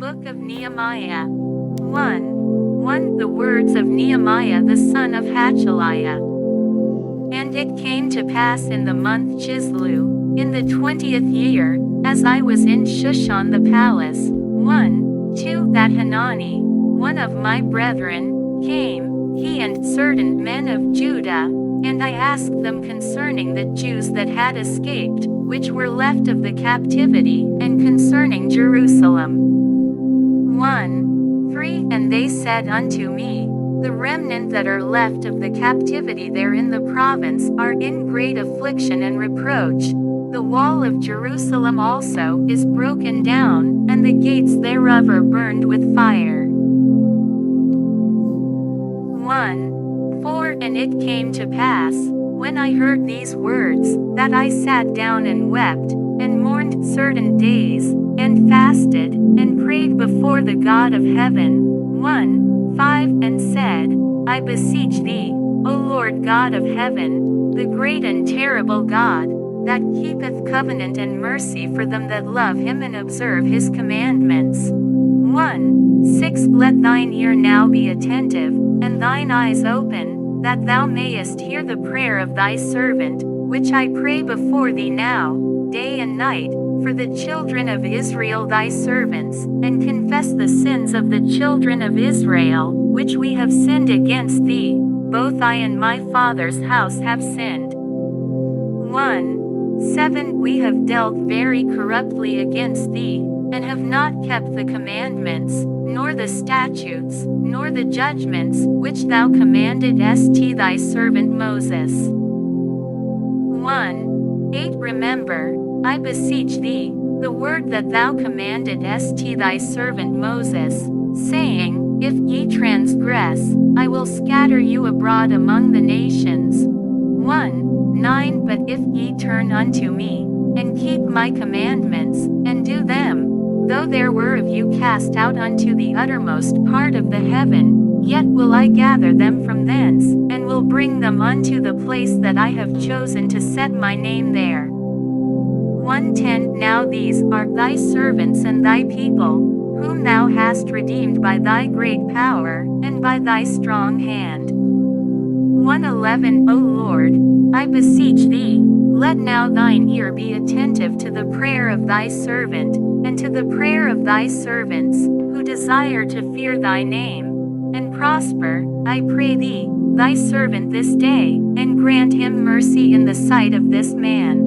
Book of Nehemiah. 1. The words of Nehemiah the son of Hachaliah. And it came to pass in the month Chislew, in the 20th year, as I was in Shushan the palace, 2, that Hanani, one of my brethren, came, he and certain men of Judah, and I asked them concerning the Jews that had escaped, which were left of the captivity, and concerning Jerusalem. 3. And they said unto me, the remnant that are left of the captivity there in the province are in great affliction and reproach. The wall of Jerusalem also is broken down, and the gates thereof are burned with fire. 4. And it came to pass, when I heard these words, that I sat down and wept, and mourned certain days, and fasted, and prayed before the God of heaven. 5. And said, I beseech thee, O Lord God of heaven, the great and terrible God, that keepeth covenant and mercy for them that love him and observe his commandments. 6. Let thine ear now be attentive, and thine eyes open, that thou mayest hear the prayer of thy servant, which I pray before thee now, day and night, for the children of Israel thy servants, and confess the sins of the children of Israel, which we have sinned against thee, both I and my father's house have sinned. 7. We have dealt very corruptly against thee, and have not kept the commandments, nor the statutes, nor the judgments, which thou commandedst thy servant Moses. 8. Remember, I beseech thee, the word that thou commandedst thy servant Moses, saying, if ye transgress, I will scatter you abroad among the nations. 9. But if ye turn unto me, and keep my commandments, and do them, though there were of you cast out unto the uttermost part of the heaven, yet will I gather them from thence, and will bring them unto the place that I have chosen to set my name there. 10. Now these are thy servants and thy people, whom thou hast redeemed by thy great power, and by thy strong hand. 11. O Lord, I beseech thee, let now thine ear be attentive to the prayer of thy servant, and to the prayer of thy servants, who desire to fear thy name, and prosper, I pray thee, thy servant this day, and grant him mercy in the sight of this man.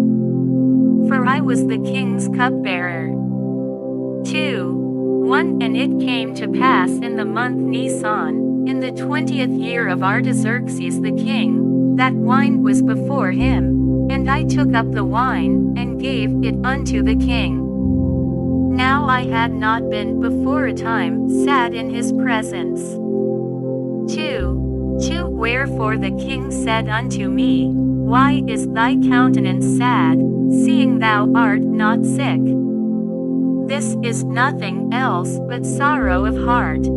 For I was the king's cupbearer. 1. And it came to pass in the month Nisan, in the 20th year of Artaxerxes the king, that wine was before him, and I took up the wine, and gave it unto the king. Now I had not been before a time sad in his presence. 2. Wherefore the king said unto me, why is thy countenance sad, seeing thou art not sick? This is nothing else but sorrow of heart.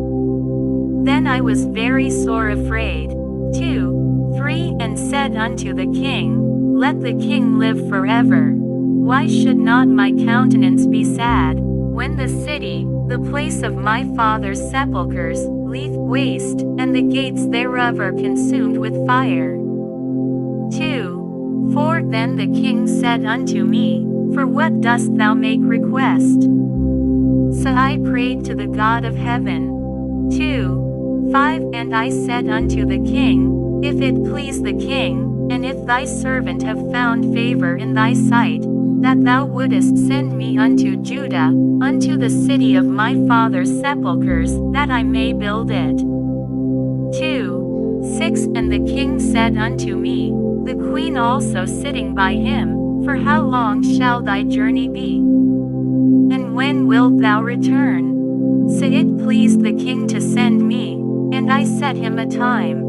Then I was very sore afraid. 3. And said unto the king, let the king live forever. Why should not my countenance be sad, when the city, the place of my father's sepulchres, lieth waste, and the gates thereof are consumed with fire? 4. Then the king said unto me, for what dost thou make request? So I prayed to the God of heaven. 5. And I said unto the king, if it please the king, and if thy servant have found favor in thy sight, that thou wouldest send me unto Judah, unto the city of my father's sepulchres, that I may build it. 6. And the king said unto me, the queen also sitting by him, for how long shall thy journey be? And when wilt thou return? So it pleased the king to send me, and I set him a time.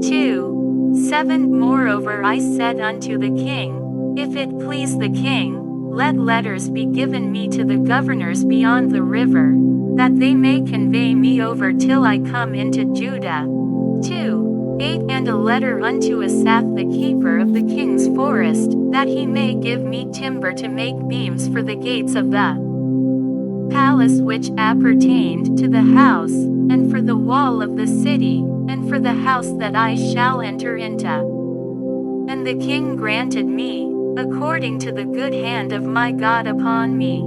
7. Moreover I said unto the king, if it please the king, let letters be given me to the governors beyond the river, that they may convey me over till I come into Judah. 8. And a letter unto Asaph the keeper of the king's forest, that he may give me timber to make beams for the gates of the palace which appertained to the house, and for the wall of the city, and for the house that I shall enter into. And the king granted me, according to the good hand of my God upon me.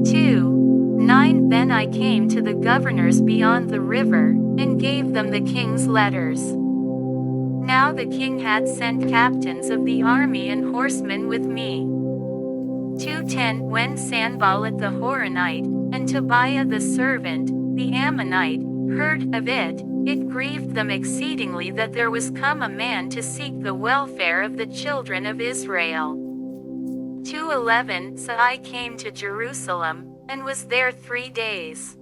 2:9 Then I came to the governors beyond the river, and gave them the king's letters. Now the king had sent captains of the army and horsemen with me. 2:10 When Sanballat the Horonite, and Tobiah the servant, the Ammonite, heard of it, it grieved them exceedingly that there was come a man to seek the welfare of the children of Israel. 2:11 So I came to Jerusalem, and was there 3 days.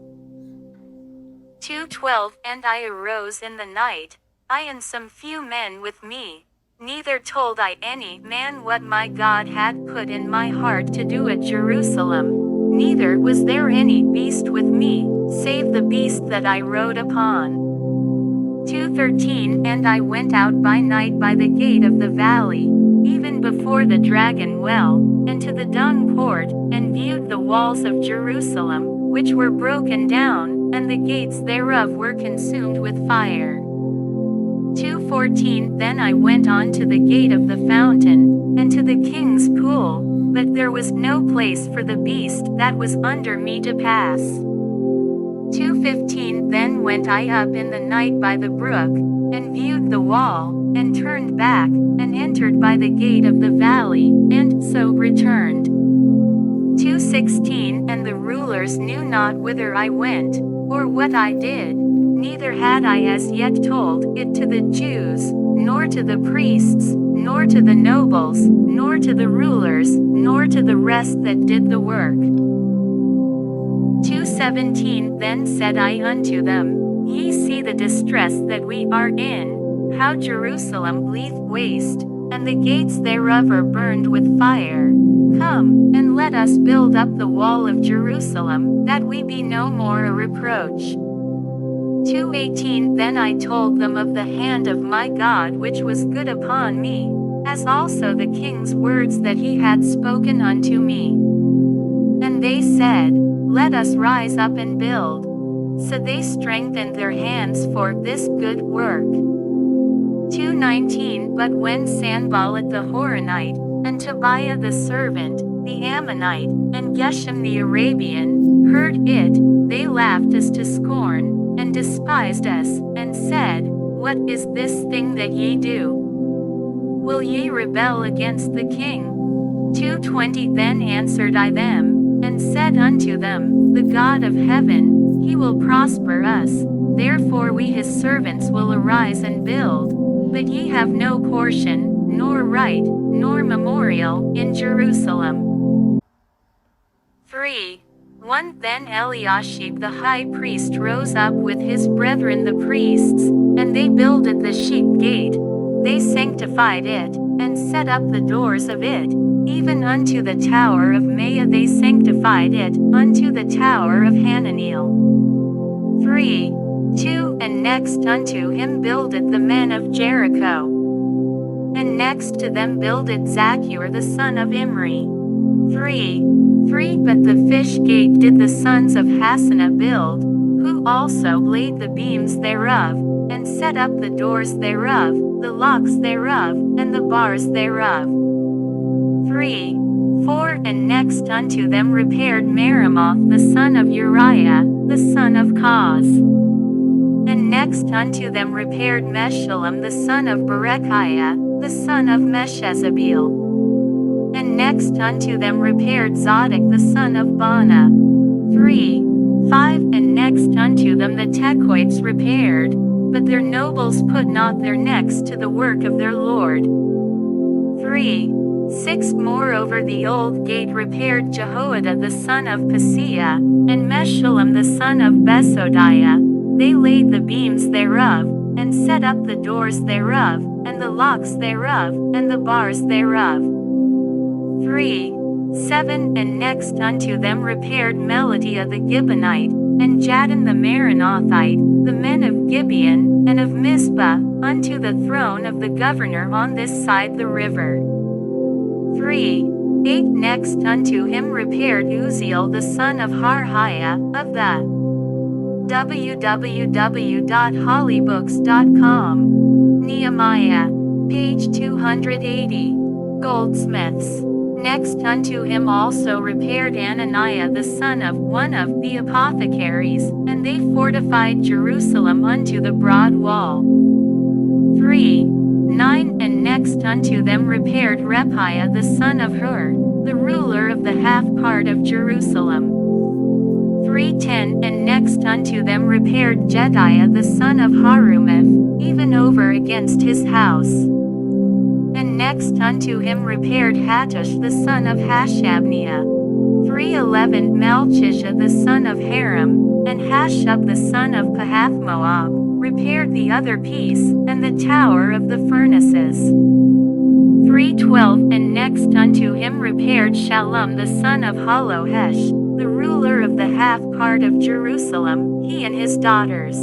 2:12 And I arose in the night, I and some few men with me, neither told I any man what my God had put in my heart to do at Jerusalem, neither was there any beast with me, save the beast that I rode upon. 2:13 And I went out by night by the gate of the valley, even before the dragon well, and to the dung port, and viewed the walls of Jerusalem, which were broken down, and the gates thereof were consumed with fire. 2:14 Then I went on to the gate of the fountain, and to the king's pool, but there was no place for the beast that was under me to pass. 2:15 Then went I up in the night by the brook, and viewed the wall, and turned back, and entered by the gate of the valley, and so returned. 2:16 And the rulers knew not whither I went, or what I did, neither had I as yet told it to the Jews, nor to the priests, nor to the nobles, nor to the rulers, nor to the rest that did the work. 2:17 Then said I unto them, Ye see the distress that we are in, how Jerusalem lieth waste, and the gates thereof are burned with fire. Come, and let us build up the wall of Jerusalem, that we be no more a reproach. 2:18 Then I told them of the hand of my God which was good upon me, as also the king's words that he had spoken unto me. And they said, Let us rise up and build. So they strengthened their hands for this good work. 2:19 But when Sanballat the Horonite, and Tobiah the servant, the Ammonite, and Geshem the Arabian, heard it, they laughed us to scorn, and despised us, and said, What is this thing that ye do? Will ye rebel against the king? 2:20 Then answered I them, and said unto them, The God of heaven, he will prosper us, therefore we his servants will arise and build, but ye have no portion, nor right, nor memorial, in Jerusalem. 3:1 Then Eliashib the high priest rose up with his brethren the priests, and they builded the sheep gate, they sanctified it, and set up the doors of it, even unto the tower of Maya they sanctified it, unto the tower of Hananiel. 3:2 And next unto him builded the men of Jericho. And next to them builded Zacchur the son of Imri. 3:3 But the fish gate did the sons of Hassanah build, who also laid the beams thereof, and set up the doors thereof, the locks thereof, and the bars thereof. 3:4 And next unto them repaired Meremoth the son of Uriah, the son of Koz. And next unto them repaired Meshullam the son of Berechiah, the son of Meshezabeel. And next unto them repaired Zadok the son of Bana. 3:5 And next unto them the Tekoites repaired, but their nobles put not their necks to the work of their Lord. 3:6 Moreover the old gate repaired Jehoiada the son of Paseah, and Meshullam the son of Besodiah, they laid the beams thereof, and set up the doors thereof, and the locks thereof, and the bars thereof. 3:7 And next unto them repaired Melatiah the Gibeonite, and Jadon the Meronothite, the men of Gibeon, and of Mizpah, unto the throne of the governor on this side the river. 3 8 Next unto him repaired Uzziel the son of Harhaiah, of the www.hollybooks.com. Nehemiah. Page 280. Goldsmiths. Next unto him also repaired Ananiah the son of one of the apothecaries, and they fortified Jerusalem unto the broad wall. 3:9 And next unto them repaired Repiah the son of Hur, the ruler of the half part of Jerusalem. 3:10 And next unto them repaired Jediah the son of Harumaph, even over against his house. And next unto him repaired Hattush the son of Hashabniah. 3:11 Malchishah the son of Haram, and Hashub the son of Pahathmoab, repaired the other piece, and the tower of the furnaces. 3:12 And next unto him repaired Shallum the son of Halohesh, the ruler of the half part of Jerusalem, he and his daughters.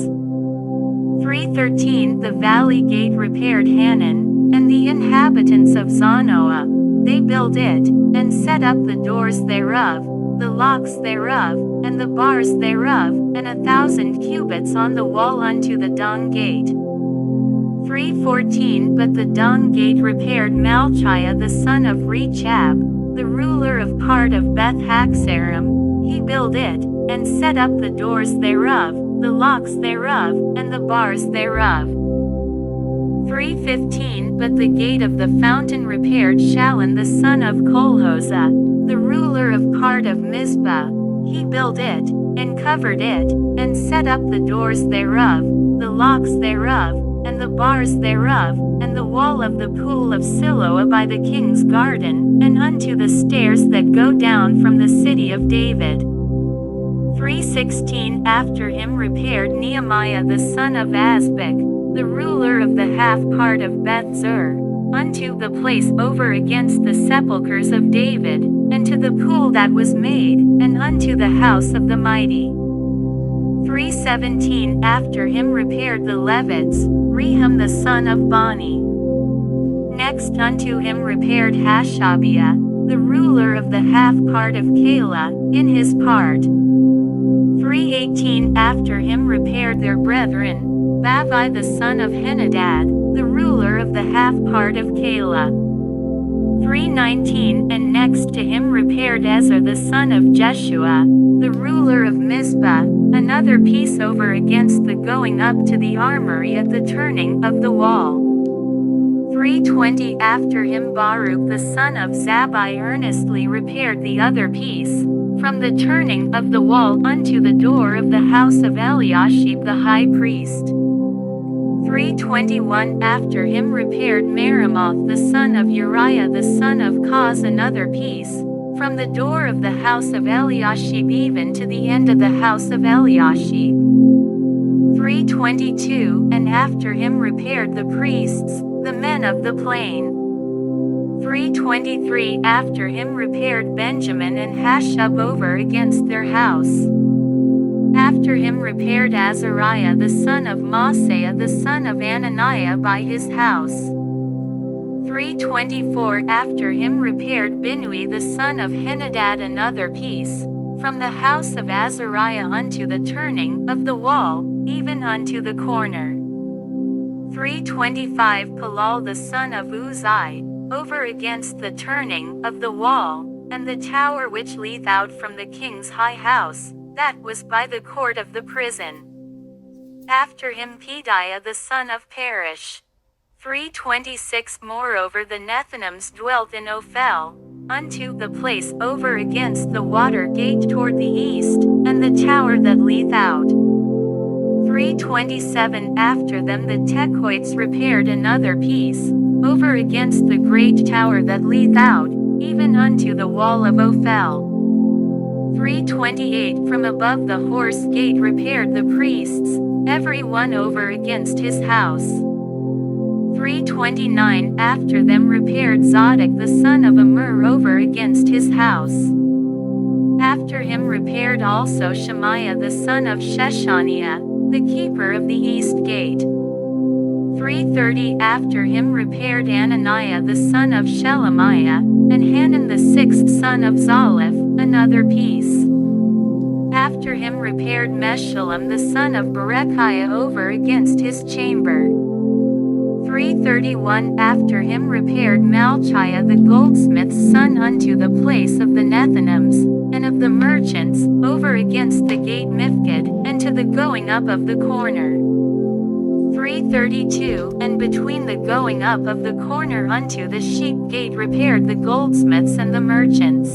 3:13 The valley gate repaired Hanan, and the inhabitants of Zanoah. They built it, and set up the doors thereof, the locks thereof, and the bars thereof, and 1,000 cubits on the wall unto the dung gate. 3:14 But the dung gate repaired Malchiah the son of Rechab, the ruler of part of Beth Haxarim. He built it, and set up the doors thereof, the locks thereof, and the bars thereof. 3:15 But the gate of the fountain repaired Shallun the son of Kolhosah, the ruler of part of Mizpah. He built it, and covered it, and set up the doors thereof, the locks thereof, and the bars thereof, and the wall of the pool of Siloah by the king's garden, and unto the stairs that go down from the city of David. 3:16 After him repaired Nehemiah the son of Azbuk, the ruler of the half part of Beth-zur, unto the place over against the sepulchres of David, and to the pool that was made, and unto the house of the mighty. 3:17 After him repaired the Levites, Rehum the son of Bani. Next unto him repaired Hashabiah, the ruler of the half part of Keilah, in his part. 3:18 After him repaired their brethren, Bavai the son of Henadad, the ruler of the half part of Keilah. 3:19 And next to him repaired Ezra the son of Jeshua, the ruler of Mizpah, another piece over against the going up to the armory at the turning of the wall. 3:20 After him Baruch the son of Zabbai earnestly repaired the other piece, from the turning of the wall unto the door of the house of Eliashib the high priest. 3:21 After him repaired Meremoth the son of Uriah the son of Koz another piece, from the door of the house of Eliashib even to the end of the house of Eliashib. 3:22 And after him repaired the priests, the men of the plain. 3:23 After him repaired Benjamin and Hashub over against their house. After him repaired Azariah the son of Maaseiah the son of Ananiah by his house. 3:24 After him repaired Binnui the son of Henadad another piece, from the house of Azariah unto the turning of the wall, even unto the corner. 3:25 Palal the son of Uzai, over against the turning of the wall, and the tower which leath out from the king's high house, that was by the court of the prison. After him Pedaiah the son of Perish. 3:26 Moreover the Nethinims dwelt in Ophel, unto the place over against the water gate toward the east, and the tower that leath out. 3:27 After them the Tekoites repaired another piece, over against the great tower that leath out, even unto the wall of Ophel. 3:28 From above the horse gate repaired the priests, every one over against his house. 3:29 After them repaired Zadok the son of Immer over against his house. After him repaired also Shemaiah the son of Sheshaniah, the keeper of the east gate. 3:30 After him repaired Ananiah the son of Shelemiah, and Hanan the sixth son of Zalaph, another piece. After him repaired Meshullam the son of Berechiah over against his chamber. 331 After him repaired Malchiah the goldsmith's son unto the place of the Nethinims, and of the merchants, over against the gate Mifked, and to the going up of the corner. 332 And between the going up of the corner unto the sheep gate repaired the goldsmiths and the merchants.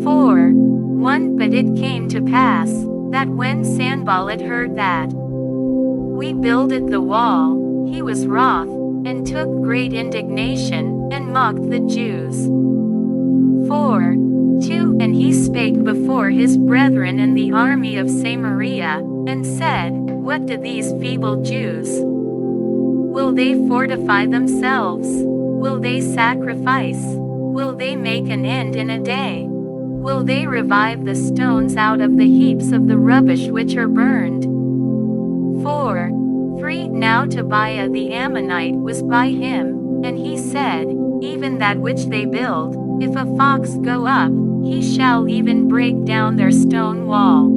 4:1 But it came to pass, that when Sanballat heard that we builded the wall, he was wroth, and took great indignation, and mocked the Jews. 4:2 And he spake before his brethren and the army of Samaria, and said, What do these feeble Jews? Will they fortify themselves? Will they sacrifice? Will they make an end in a day? Will they revive the stones out of the heaps of the rubbish which are burned? 4:3 Now Tobiah the Ammonite was by him, and he said, Even that which they build, if a fox go up, he shall even break down their stone wall.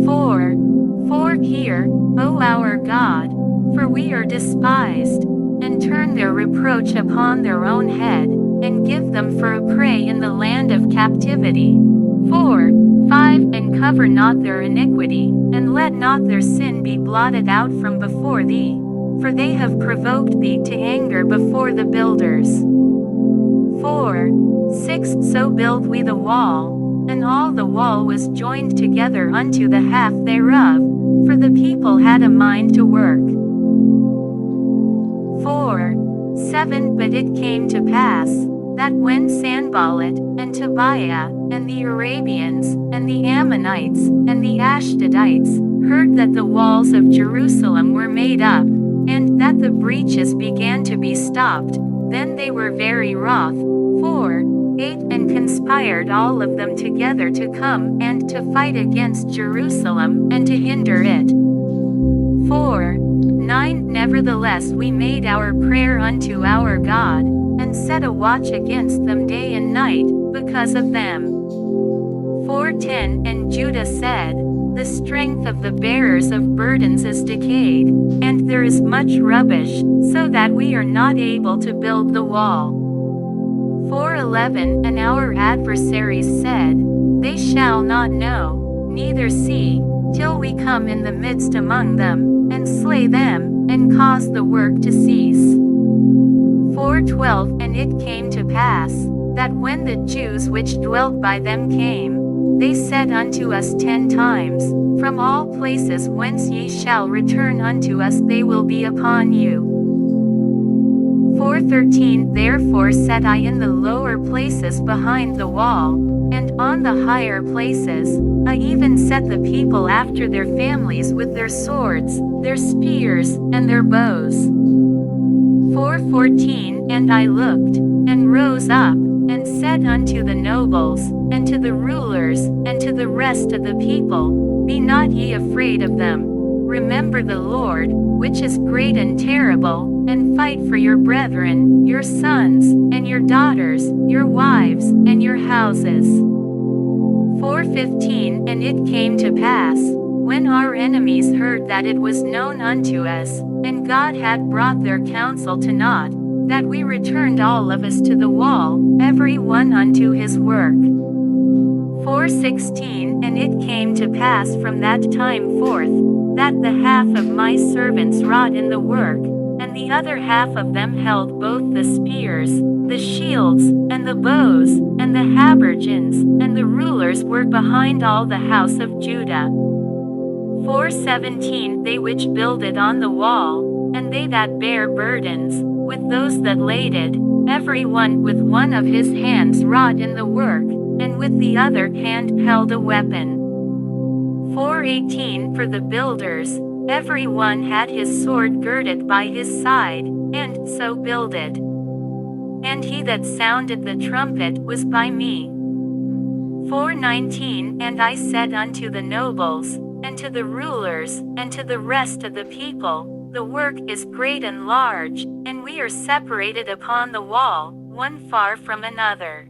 4:4 Hear, O our God, for we are despised, and turn their reproach upon their own head, and give them for a prey in the land of captivity. 4:5 And cover not their iniquity, and let not their sin be blotted out from before thee, for they have provoked thee to anger before the builders. 4:6 So build we the wall, and all the wall was joined together unto the half thereof, for the people had a mind to work. 4:7 But it came to pass, that when Sanballat, and Tobiah, and the Arabians, and the Ammonites, and the Ashdodites, heard that the walls of Jerusalem were made up, and that the breaches began to be stopped, then they were very wroth. 4:8 And conspired all of them together to come and to fight against Jerusalem, and to hinder it. 4:9 Nevertheless we made our prayer unto our God, and set a watch against them day and night, because of them. 4:10 And Judah said, The strength of the bearers of burdens is decayed, and there is much rubbish, so that we are not able to build the wall. 4:11 And our adversaries said, They shall not know, neither see, till we come in the midst among them, and slay them, and cause the work to cease. 4:12 And it came to pass, that when the Jews which dwelt by them came, they said unto us 10 times, From all places whence ye shall return unto us they will be upon you. 4:13 Therefore set I in the lower places behind the wall, and on the higher places, I even set the people after their families with their swords, their spears, and their bows. 4:14 And I looked, and rose up, and said unto the nobles, and to the rulers, and to the rest of the people, Be not ye afraid of them. Remember the Lord, which is great and terrible, and fight for your brethren, your sons, and your daughters, your wives, and your houses. 4:15 And it came to pass, when our enemies heard that it was known unto us, and God had brought their counsel to naught, that we returned all of us to the wall, every one unto his work. 4:16 And it came to pass from that time forth, that the half of my servants wrought in the work, and the other half of them held both the spears, the shields, and the bows, and the habergeons, and the rulers were behind all the house of Judah. 4:17 They which builded on the wall, and they that bare burdens, with those that laded, every one with one of his hands wrought in the work, and with the other hand held a weapon. 4:18 For the builders, every one had his sword girded by his side, and so builded. And he that sounded the trumpet was by me. 4:19 And I said unto the nobles, and to the rulers, and to the rest of the people, The work is great and large, and we are separated upon the wall, one far from another.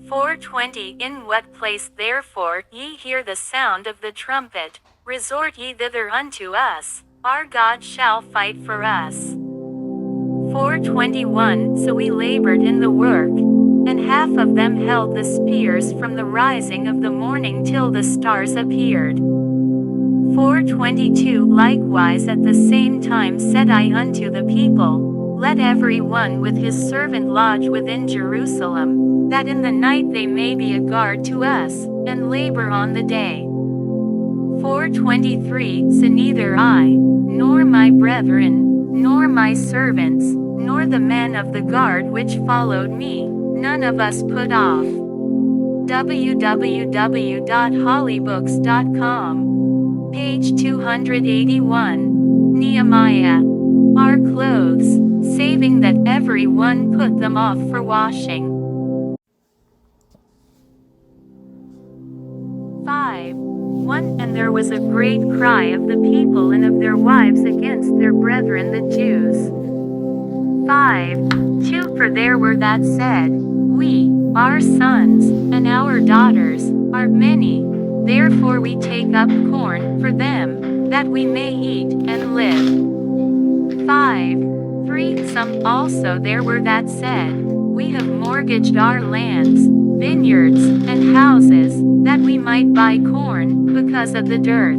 4:20 In what place therefore ye hear the sound of the trumpet, resort ye thither unto us, our God shall fight for us. 4:21 So we labored in the work, and half of them held the spears from the rising of the morning till the stars appeared. 4:22 Likewise at the same time said I unto the people, let every one with his servant lodge within Jerusalem, that in the night they may be a guard to us, and labor on the day. 4:23 So neither I, nor my brethren, nor my servants, nor the men of the guard which followed me, none of us put off. www.hollybooks.com. Page 281. Nehemiah. Our clothes, saving that every one put them off for washing. 5:1 And there was a great cry of the people and of their wives against their brethren the Jews. 5:2 For there were that said, we, our sons, and our daughters, are many, therefore we take up corn for them, that we may eat and live. 5:3 Some also there were that said, we have mortgaged our lands, vineyards, and houses, that we might buy corn, because of the dearth.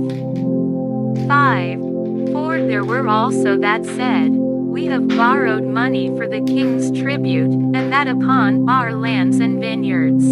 5:4 There were also that said, we have borrowed money for the king's tribute, and that upon our lands and vineyards.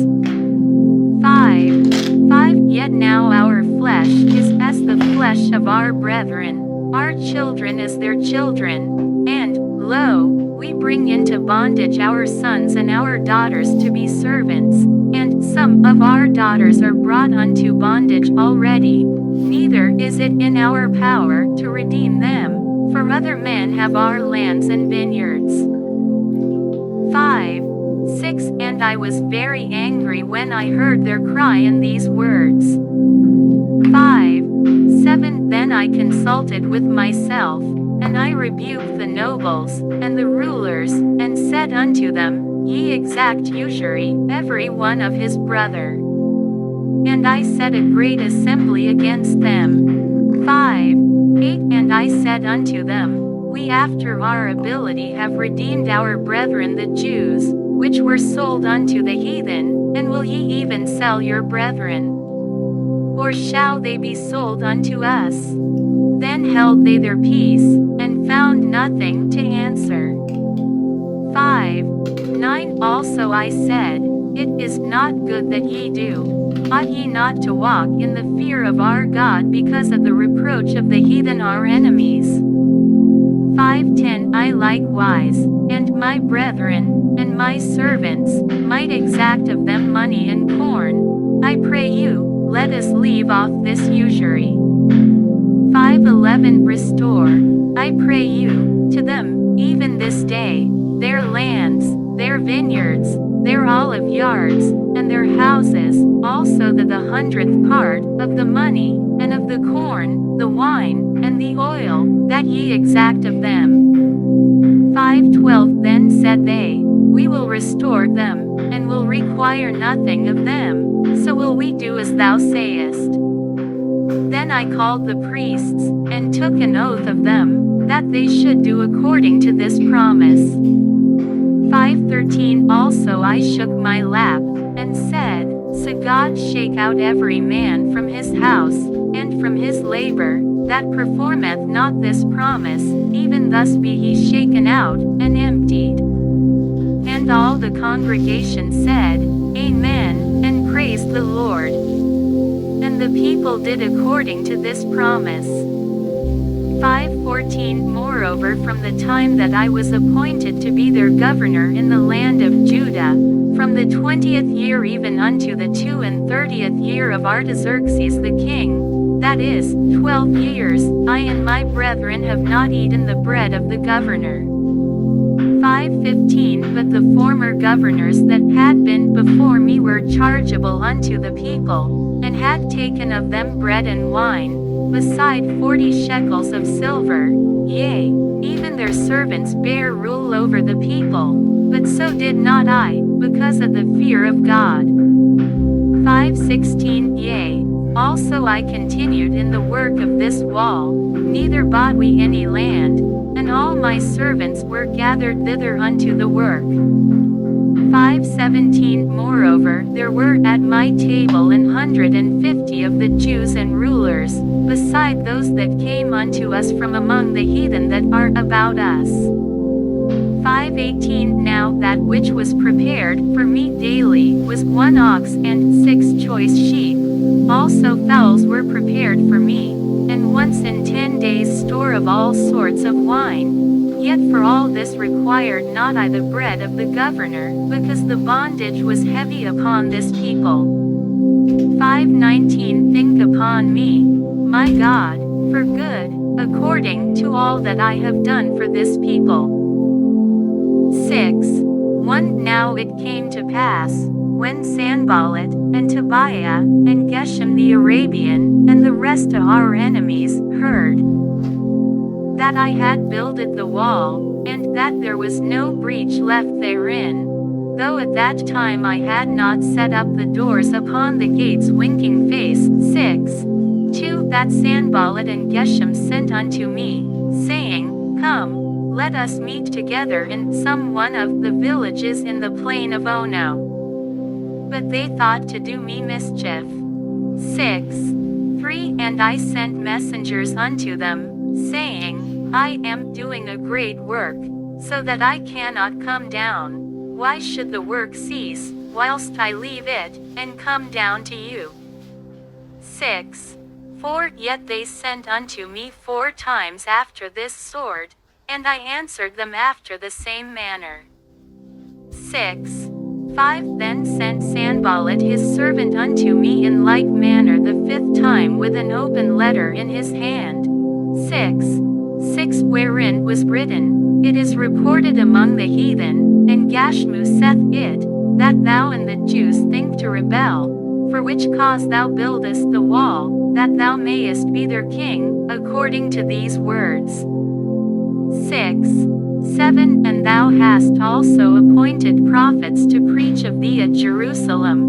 5:5 Yet now our flesh is as the flesh of our brethren, our children as their children, and, lo, we bring into bondage our sons and our daughters to be servants, and some of our daughters are brought unto bondage already, neither is it in our power to redeem them, for other men have our lands and vineyards. 5:6 And I was very angry when I heard their cry in these words. 5:7 Then I consulted with myself, and I rebuked the nobles, and the rulers, and said unto them, Ye exact usury, every one of his brother. And I set a great assembly against them. 5:8 And I said unto them, We after our ability have redeemed our brethren the Jews, which were sold unto the heathen, and will ye even sell your brethren? Or shall they be sold unto us? Then held they their peace, and found nothing to answer. 5:9 Also I said, It is not good that ye do. Ought ye not to walk in the fear of our God because of the reproach of the heathen our enemies? 5:10 I likewise, and my brethren, and my servants, might exact of them money and corn. I pray you, let us leave off this usury. 5:11 Restore, I pray you, to them, even this day, their lands, their vineyards, their olive yards, and their houses, also the 100th part of the money, and of the corn, the wine, and the oil, that ye exact of them. 5:12 Then said they, We will restore them, and will require nothing of them, so will we do as thou sayest. Then I called the priests, and took an oath of them, that they should do according to this promise. 5:13 Also I shook my lap, and said, So God shake out every man from his house, and from his labor, that performeth not this promise, even thus be he shaken out, and emptied. And all the congregation said, Amen, and praised the Lord. And the people did according to this promise. 5:14 Moreover from the time that I was appointed to be their governor in the land of Judah, from the 20th year even unto the 32nd year of Artaxerxes the king, that is, 12 years, I and my brethren have not eaten the bread of the governor. 5:15 But the former governors that had been before me were chargeable unto the people, and had taken of them bread and wine, beside 40 shekels of silver, yea, even their servants bare rule over the people. but so did not I, because of the fear of God. 5:16 Yea, also I continued in the work of this wall, neither bought we any land, and all my servants were gathered thither unto the work. 5:17 Moreover, there were at my table 150 of the Jews and rulers, beside those that came unto us from among the heathen that are about us. 5:18 Now that which was prepared for me daily was 1 ox and 6 choice sheep. Also fowls were prepared for me, and once in 10 days store of all sorts of wine. Yet for all this required not I the bread of the governor, because the bondage was heavy upon this people. 5:19 Think upon me, my God, for good, according to all that I have done for this people. 6:1 Now it came to pass, when Sanballat, and Tobiah, and Geshem the Arabian, and the rest of our enemies, heard that I had builded the wall, and that there was no breach left therein, though at that time I had not set up the doors upon the gates winking face. 6:2 That Sanballat and Geshem sent unto me, saying, Come, let us meet together in some one of the villages in the plain of Ono. But they thought to do me mischief. 6:3 And I sent messengers unto them, saying, I am doing a great work, so that I cannot come down. Why should the work cease, whilst I leave it, and come down to you? 6:4 Yet they sent unto me 4 times after this sort, and I answered them after the same manner. 6:5 Then sent Sanballat his servant unto me in like manner the 5th time with an open letter in his hand. 6:6 Wherein was written, It is reported among the heathen, and Gashmu saith it, that thou and the Jews think to rebel, for which cause thou buildest the wall, that thou mayest be their king, according to these words. 6:7 And thou hast also appointed prophets to preach of thee at Jerusalem,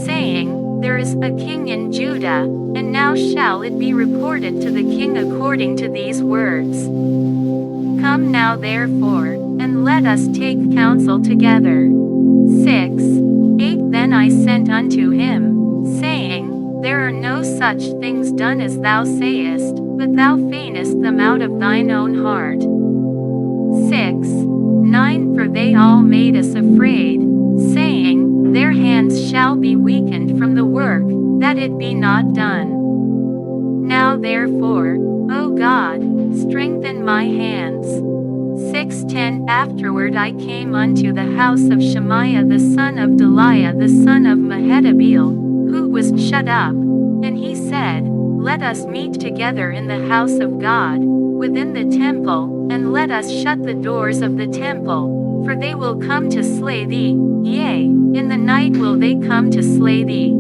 saying, There is a king in Judah, and now shall it be reported to the king according to these words. Come now therefore, and let us take counsel together. 6:8 Then I sent unto him, saying, There are no such things done as thou sayest, but thou feignest them out of thine own heart. 6:9 For they all made us afraid, saying, Their hands shall be weakened from the work, that it be not done. Now therefore, O God, strengthen my hands. 6:10 Afterward I came unto the house of Shemaiah the son of Delaiah the son of Mehetabeel, who was shut up, and he said, Let us meet together in the house of God, within the temple, and let us shut the doors of the temple, for they will come to slay thee, yea, in the night will they come to slay thee.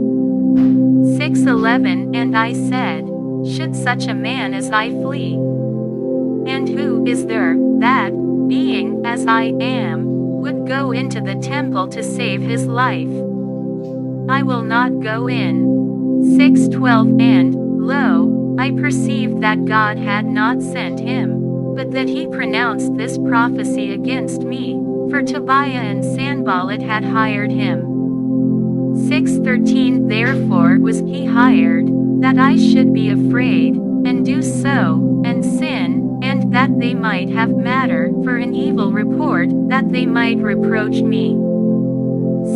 6:11 And I said, Should such a man as I flee? And who is there, that, being as I am, would go into the temple to save his life? I will not go in. 6:12 And, lo, I perceived that God had not sent him, but that he pronounced this prophecy against me, for Tobiah and Sanballat had hired him. 6:13 Therefore was he hired, that I should be afraid, and do so, and sin, and that they might have matter for an evil report, that they might reproach me.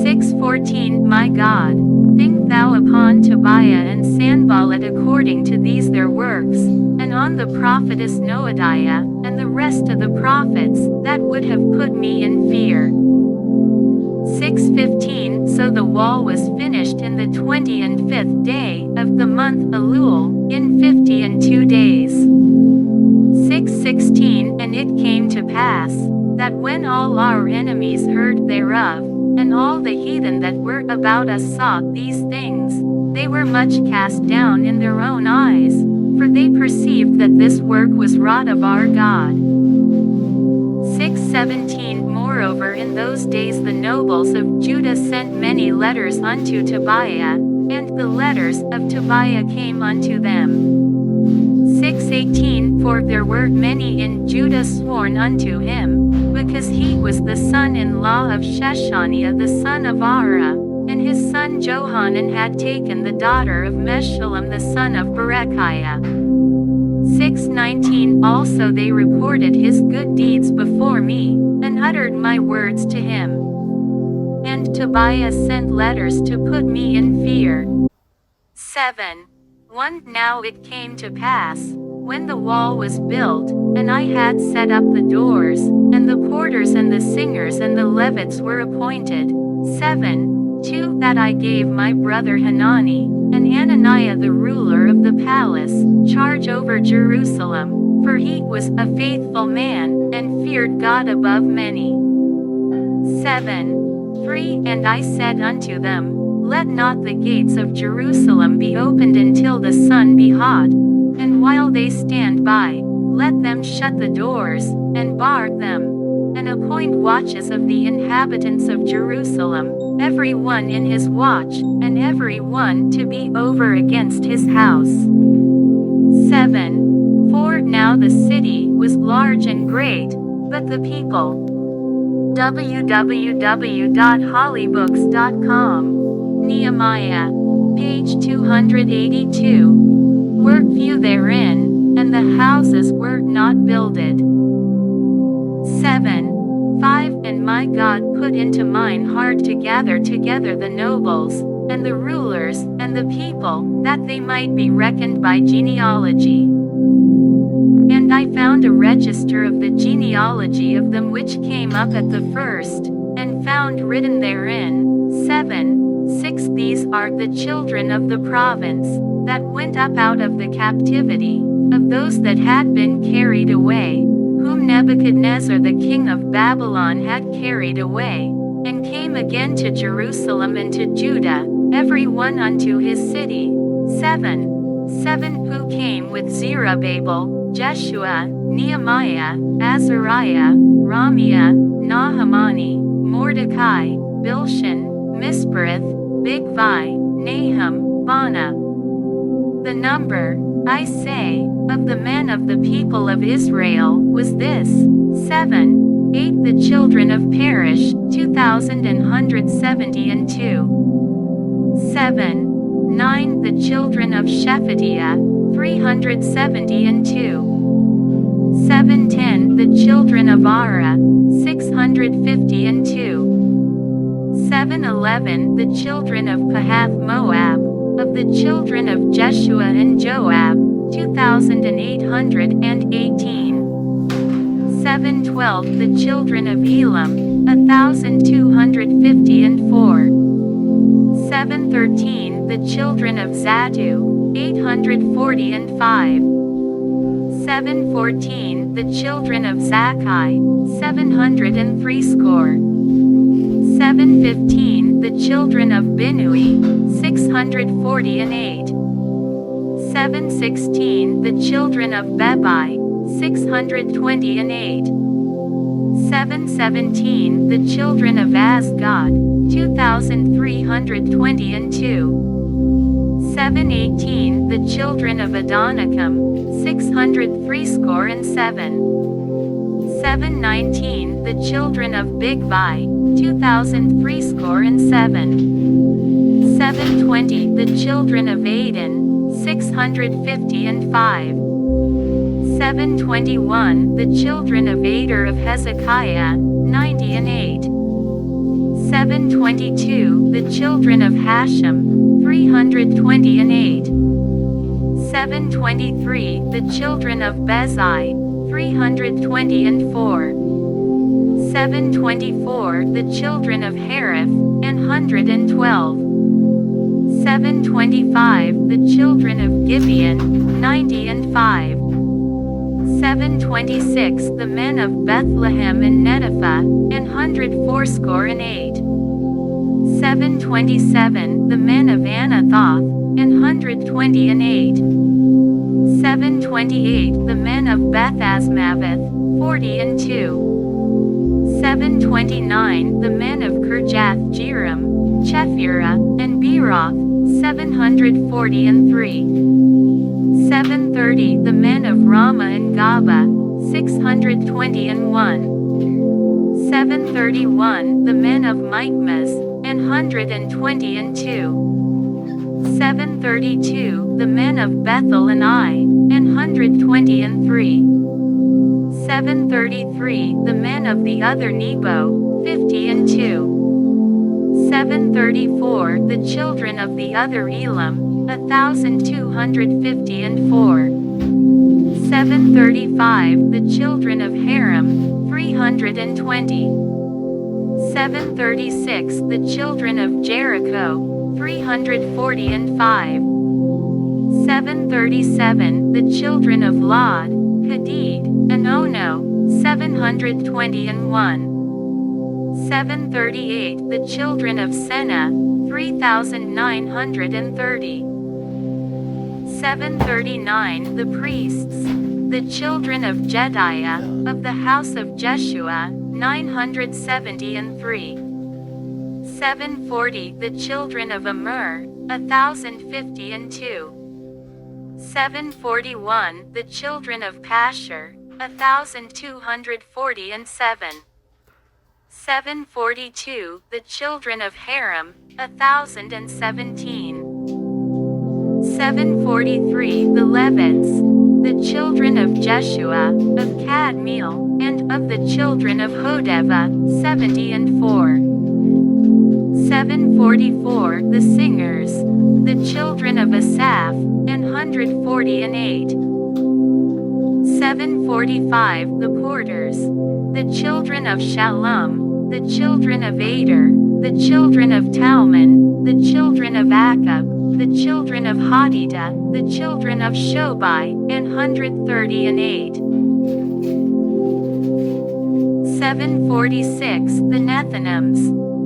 6:14 My God, think thou upon Tobiah and Sanballat according to these their works, and on the prophetess Noadiah, and the rest of the prophets, that would have put me in fear. 6:15 So the wall was finished in the 25th day of the month Elul, in 52 days. 6:16 And it came to pass, that when all our enemies heard thereof, and all the heathen that were about us saw these things, they were much cast down in their own eyes, for they perceived that this work was wrought of our God. 6:17 Moreover in those days the nobles of Judah sent many letters unto Tobiah, and the letters of Tobiah came unto them. 6:18 For there were many in Judah sworn unto him, because he was the son-in-law of Sheshaniah the son of Ara, and his son Johanan had taken the daughter of Meshullam the son of Berechiah. 6:19 Also they reported his good deeds before me, and uttered my words to him. And Tobiah sent letters to put me in fear. 7:1 Now it came to pass, when the wall was built, and I had set up the doors, and the porters and the singers and the Levites were appointed. 7:2 That I gave my brother Hanani, and Ananiah the ruler of the palace, charge over Jerusalem, for he was a faithful man, and feared God above many. 7:3 And I said unto them, Let not the gates of Jerusalem be opened until the sun be hot, and while they stand by, let them shut the doors, and bar them, and appoint watches of the inhabitants of Jerusalem, every one in his watch, and every one to be over against his house. 7:4 Now the city was large and great, but the people. www.hollybooks.com. Nehemiah. Page 282. Were few therein, and the houses were not builded. 7:5 And my God put into mine heart to gather together the nobles, and the rulers, and the people, that they might be reckoned by genealogy. And I found a register of the genealogy of them which came up at the first, and found written therein, 7:6 These are the children of the province, that went up out of the captivity, of those that had been carried away, whom Nebuchadnezzar the king of Babylon had carried away, and came again to Jerusalem and to Judah, every one unto his city. 7:7 Who came with Zerubbabel, Jeshua, Nehemiah, Azariah, Ramiah, Nahamani, Mordecai, Bilshan, Mispereth, Bigvai, Nahum, Bana. The number, I say, of the men of the people of Israel was this: 7:8 The children of Perish, 2,172. 7:9 The children of Shephatiah, 372. 7:10 The children of Ara, 652. 7:11 The children of Pahath Moab, of the children of Jeshua and Joab, 2,818. 7:12 The children of Elam, 1,254. 7:13 The children of Zattu, 845. 7:14 The children of Zakkai, 760. 7:15 The children of Binnui, 648. 7:16 The children of Bebai, 628. 7:17 The children of Asgad, 2,322. 7:18 The children of Adonikam, 637. 7:19 The children of Bigvai, 2,307. 7:20 The children of Aden, 655. 7:21 The children of Ader of Hezekiah, 98. 7:22 The children of Hashem, 328. 7:23 The children of Bezai, 324. 7:24 The children of Hariph, 112. 7:25 The children of Gibeon, 95. 7:26 The men of Bethlehem and Netopha, 180. 7:27 The men of Anathoth, 128. 7:28 The men of Beth Asmaveth, 42. 729 The men of Kirjath Jearim, Chephirah, and Beeroth, 743. 730 The men of Ramah and Gaba, 621. 731 The men of Michmas, and 122. 732 The men of Bethel and Ai, and 123. 733 The men of the other Nebo, 50. 734 The children of the other Elam, 1,254. 735 The children of Haram, 320. 736 The children of Jericho, 345. 737 The children of Lod, Hadid, and Ono, 721. 738 The children of Senah, 3,930. 739 The priests, the children of Jediah, of the house of Jeshua, 973. 740 The children of Immer, 1,052. 741 The children of Pashur, 1,247. 742 The children of Haram, 1,017. 743 The Levites, the children of Jeshua, of Kadmiel, and of the children of Hodeva, 74. 744 The singers, the children of Asaph, and 148. 745 The porters, the children of Shallum, the children of Ader, the children of Talmon, the children of Akab, the children of Hadida, the children of Shobai, and 138. 746 The Nethinims,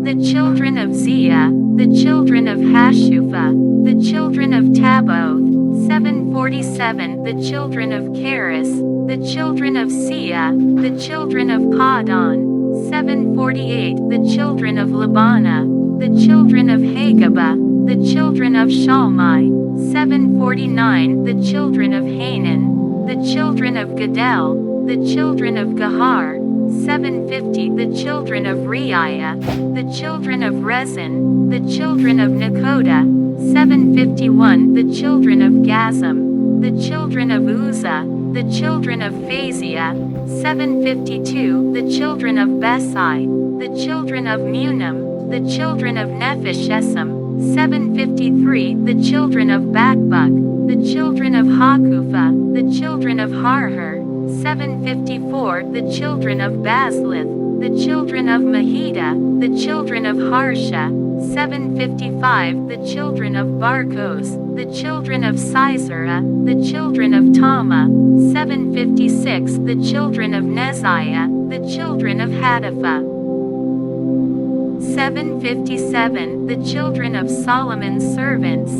the children of Zia, the children of Hashupha, the children of Taboth, 747 The children of Keris, the children of Sia, the children of Padon, 748 The children of Labana, the children of Hagaba, the children of Shalmai, 749 The children of Hanan, the children of Gadel, the children of Gahar, 750 The children of Reiah, the children of Rezin, the children of Nakoda, 751 The children of Gazam, the children of Uzzah, the children of Phaziah, 752 The children of Besai, the children of Munim, the children of Nephishesam, 753 The children of Bakbuk, the children of Hakupha, the children of Harher, 754 The children of Bazlith, the children of Mahida, the children of Harsha, 755 The children of Barkos, the children of Sisera, the children of Tama, 756 The children of Neziah, the children of Hadapha, 757 The children of Solomon's servants,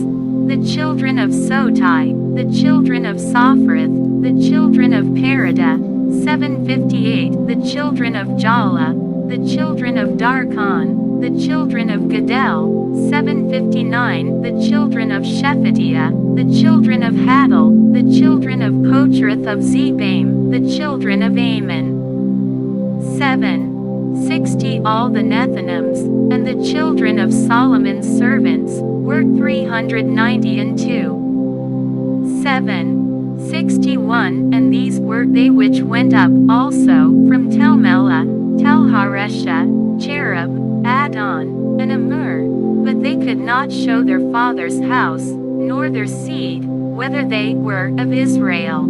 the children of Sotai, the children of Sophrith, the children of Perida, 758 The children of Jala, the children of Darkon, the children of Gadel, 759 The children of Shephatiah, the children of Hadal, the children of Pochereth of Zebaim, the children of Ammon, 760 All the Nethinims, and the children of Solomon's servants, were 392. 761 And these were they which went up also from Telmelah, Telharesha, Cherub, Adon, and Amur, but they could not show their father's house, nor their seed, whether they were of Israel.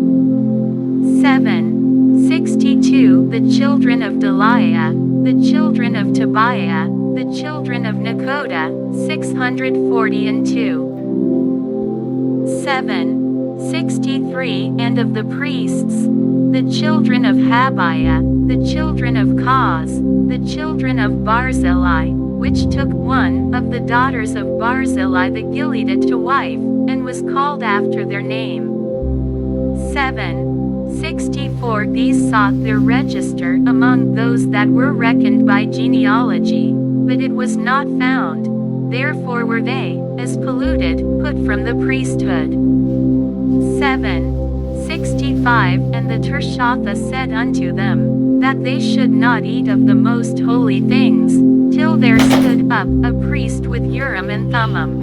762 The children of Deliah, the children of Tobiah, the children of Nakoda, 642. 763 And of the priests, the children of Habiah, the children of Koz, the children of Barzillai, which took one of the daughters of Barzillai the Gileadite to wife, and was called after their name. 7 64 These sought their register among those that were reckoned by genealogy, but it was not found. Therefore were they, as polluted, put from the priesthood. 65 And the Tirshatha said unto them, that they should not eat of the most holy things, till there stood up a priest with Urim and Thummim.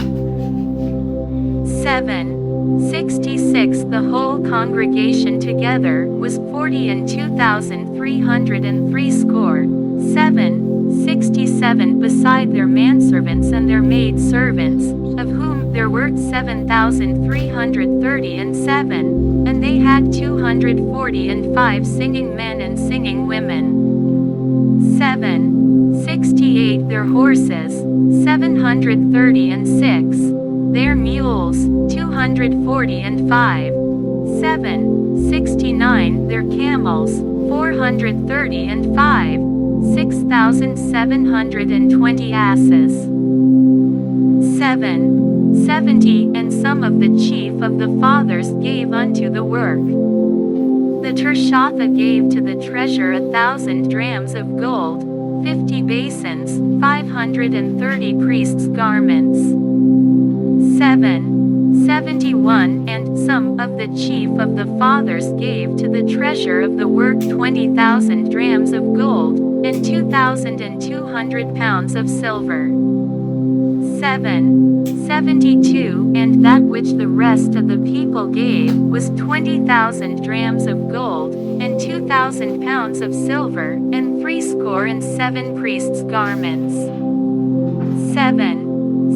66 The whole congregation together was 40,003 score. 67 Beside their manservants and their maidservants, of whom there were 7,337, and they had 245 singing men and singing women. 68 Their horses, 736, their mules, 245. 69 Their camels, 435, 6,720 asses. 70 And some of the chief of the fathers gave unto the work. The Tirshatha gave to the treasure 1,000 drams of gold, 50 basins, 530 priests' garments. 71 And some of the chief of the fathers gave to the treasure of the work 20,000 drams of gold, and 2,200 pounds of silver. 72 And that which the rest of the people gave was 20,000 drams of gold, and 2,000 pounds of silver, and 67 priests' garments.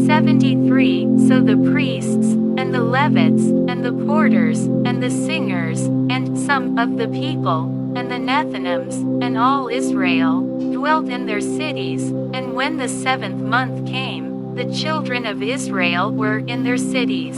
73 So the priests, and the Levites, and the porters, and the singers, and some of the people, and the Nethinims, and all Israel, dwelt in their cities, and when the 7th month came, the children of Israel were in their cities.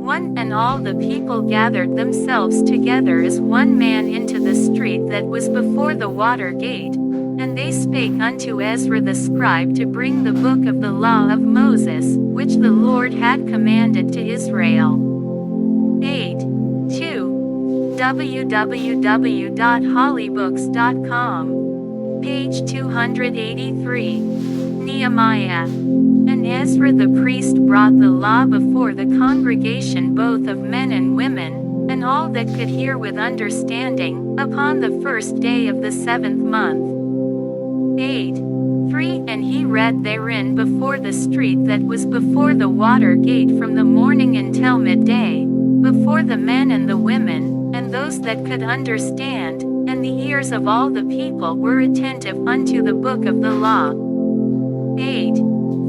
1 And all the people gathered themselves together as one man into the street that was before the water gate, and they spake unto Ezra the scribe to bring the book of the law of Moses, which the Lord had commanded to Israel. 2 www.hollybooks.com. Page 283. Nehemiah. And Ezra the priest brought the law before the congregation both of men and women, and all that could hear with understanding, upon the first day of the 7th month. 3 And he read therein before the street that was before the water gate from the morning until midday, before the men and the women, and those that could understand, and the ears of all the people were attentive unto the book of the law.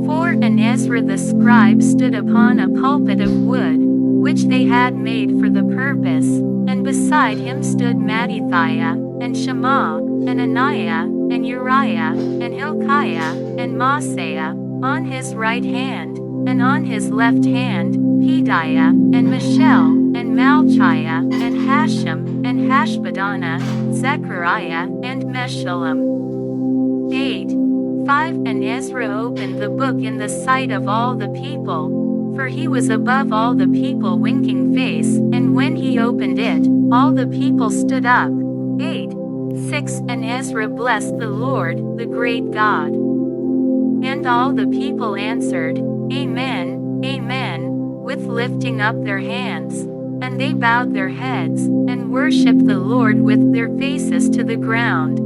4 And Ezra the scribe stood upon a pulpit of wood, which they had made for the purpose, and beside him stood Mattithiah, and Shema, and Ananiah, and Uriah, and Hilkiah, and Maaseiah, on his right hand, and on his left hand, Pedaiah, and Mishael, and Malchiah, and Hashem, and Hashbaddanah, Zechariah, and Meshullam. 5 And Ezra opened the book in the sight of all the people, for he was above all the people winking face, and when he opened it, all the people stood up. 6 And Ezra blessed the Lord, the great God. And all the people answered, Amen, Amen, with lifting up their hands. And they bowed their heads, and worshipped the Lord with their faces to the ground.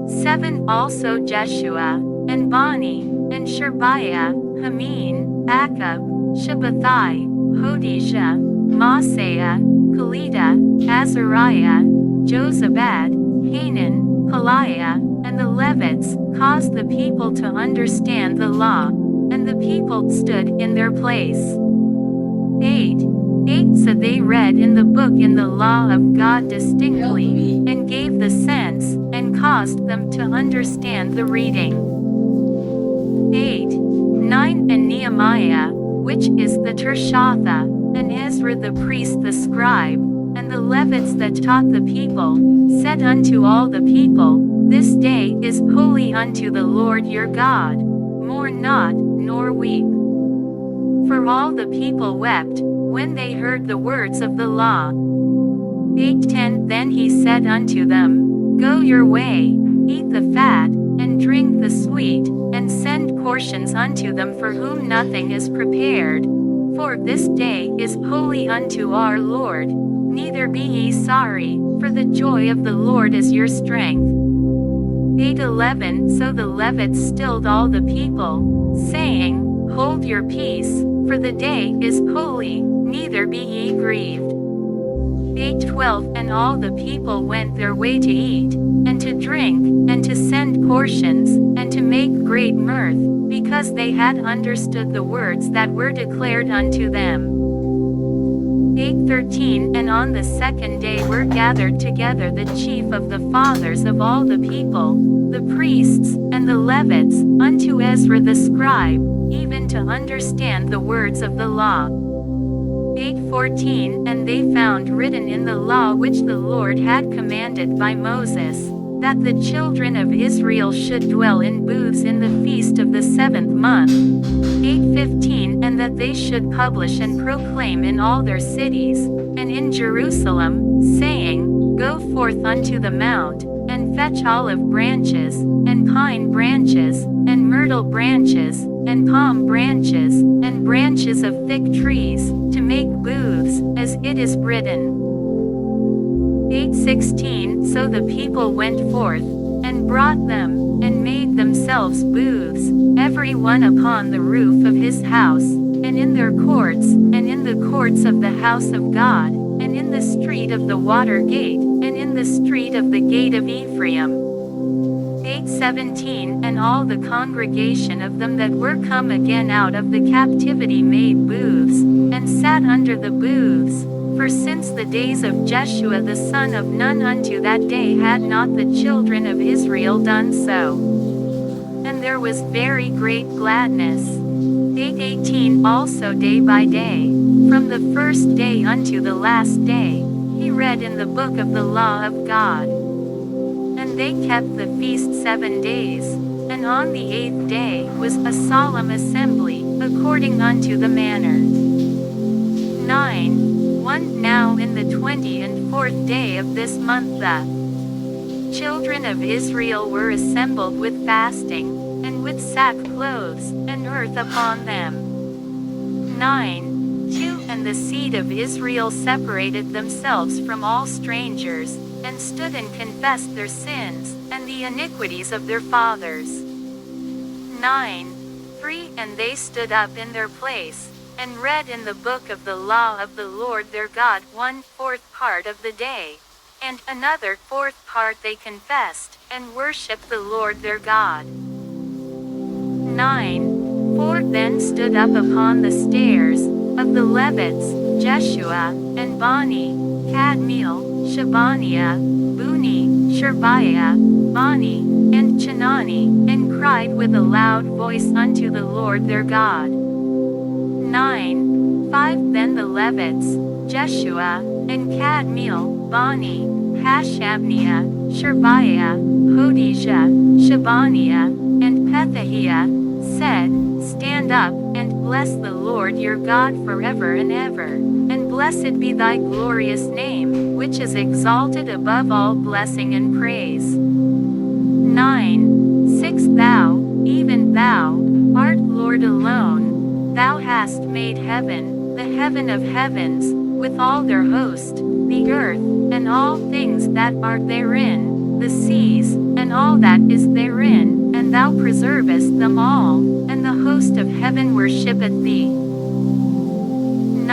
7 Also Jeshua, and Bani, and Sherebiah, Hamin, Akab, Shabbathai, Hodijah, Maaseiah, Kelita, Azariah, Jozabad, Hanan, Peliah, and the Levites, caused the people to understand the law, and the people stood in their place. 8 So they read in the book in the law of God distinctly, and gave the sense, and caused them to understand the reading. 9 And Nehemiah, which is the Tirshatha, and Ezra the priest the scribe, and the Levites that taught the people, said unto all the people, This day is holy unto the Lord your God. Mourn not, nor weep. for all the people wept, when they heard the words of the law. 8:10 Then he said unto them, Go your way, eat the fat, and drink the sweet, and send portions unto them for whom nothing is prepared. For this day is holy unto our Lord. Neither be ye sorry, for the joy of the Lord is your strength. 8:11 So the Levites stilled all the people, saying, Hold your peace, for the day is holy, neither be ye grieved. 8:12 And all the people went their way to eat, and to drink, and to send portions, and to make great mirth, because they had understood the words that were declared unto them. 8:13 And on the second day were gathered together the chief of the fathers of all the people, the priests, and the Levites, unto Ezra the scribe, even to understand the words of the law. 8:14 And they found written in the law which the Lord had commanded by Moses, that the children of Israel should dwell in booths in the feast of the 7th month. 8:15 And that they should publish and proclaim in all their cities, and in Jerusalem, saying, Go forth unto the mount, and fetch olive branches, and pine branches, and myrtle branches, and palm branches, and branches of thick trees, to make booths, as it is written. 8:16 So the people went forth, and brought them, and made themselves booths, every one upon the roof of his house, and in their courts, and in the courts of the house of God, and in the street of the water gate, and in the street of the gate of Ephraim. 8:17 And all the congregation of them that were come again out of the captivity made booths, and sat under the booths, for since the days of Jeshua the son of Nun unto that day had not the children of Israel done so. And there was very great gladness. 8:18 Also day by day, from the first day unto the last day, he read in the book of the law of God. And they kept the feast 7 days, and on the 8th day was a solemn assembly, according unto the manner. 9:1 Now in the 24th day of this month the children of Israel were assembled with fasting, and with sackcloths, and earth upon them. 9:2 And the seed of Israel separated themselves from all strangers, and stood and confessed their sins, and the iniquities of their fathers. 9:3 And they stood up in their place, and read in the book of the law of the Lord their God 1/4 part of the day, and another 4th part they confessed, and worshipped the Lord their God. 9:4 Then stood up upon the stairs of the Levites, Jeshua, and Bani, Kadmiel, Shabaniah, Buni, Sherebiah, Bani, and Chenani, and cried with a loud voice unto the Lord their God. 9:5 Then the Levites, Jeshua, and Kadmiel, Bani, Hashabniah, Sherebiah, Hodijah, Shabaniah, and Pethahiah, said, Stand up, and bless the Lord your God forever and ever, and blessed be thy glorious name, which is exalted above all blessing and praise. 9:6 Thou, even thou, art Lord alone. Thou hast made heaven, the heaven of heavens, with all their host, the earth, and all things that are therein, the seas, and all that is therein, and thou preservest them all, and the host of heaven worshippeth thee.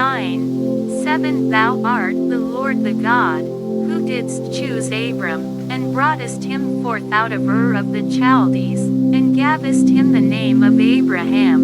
9:7 Thou art the Lord the God, who didst choose Abram, and broughtest him forth out of Ur of the Chaldees, and gavest him the name of Abraham.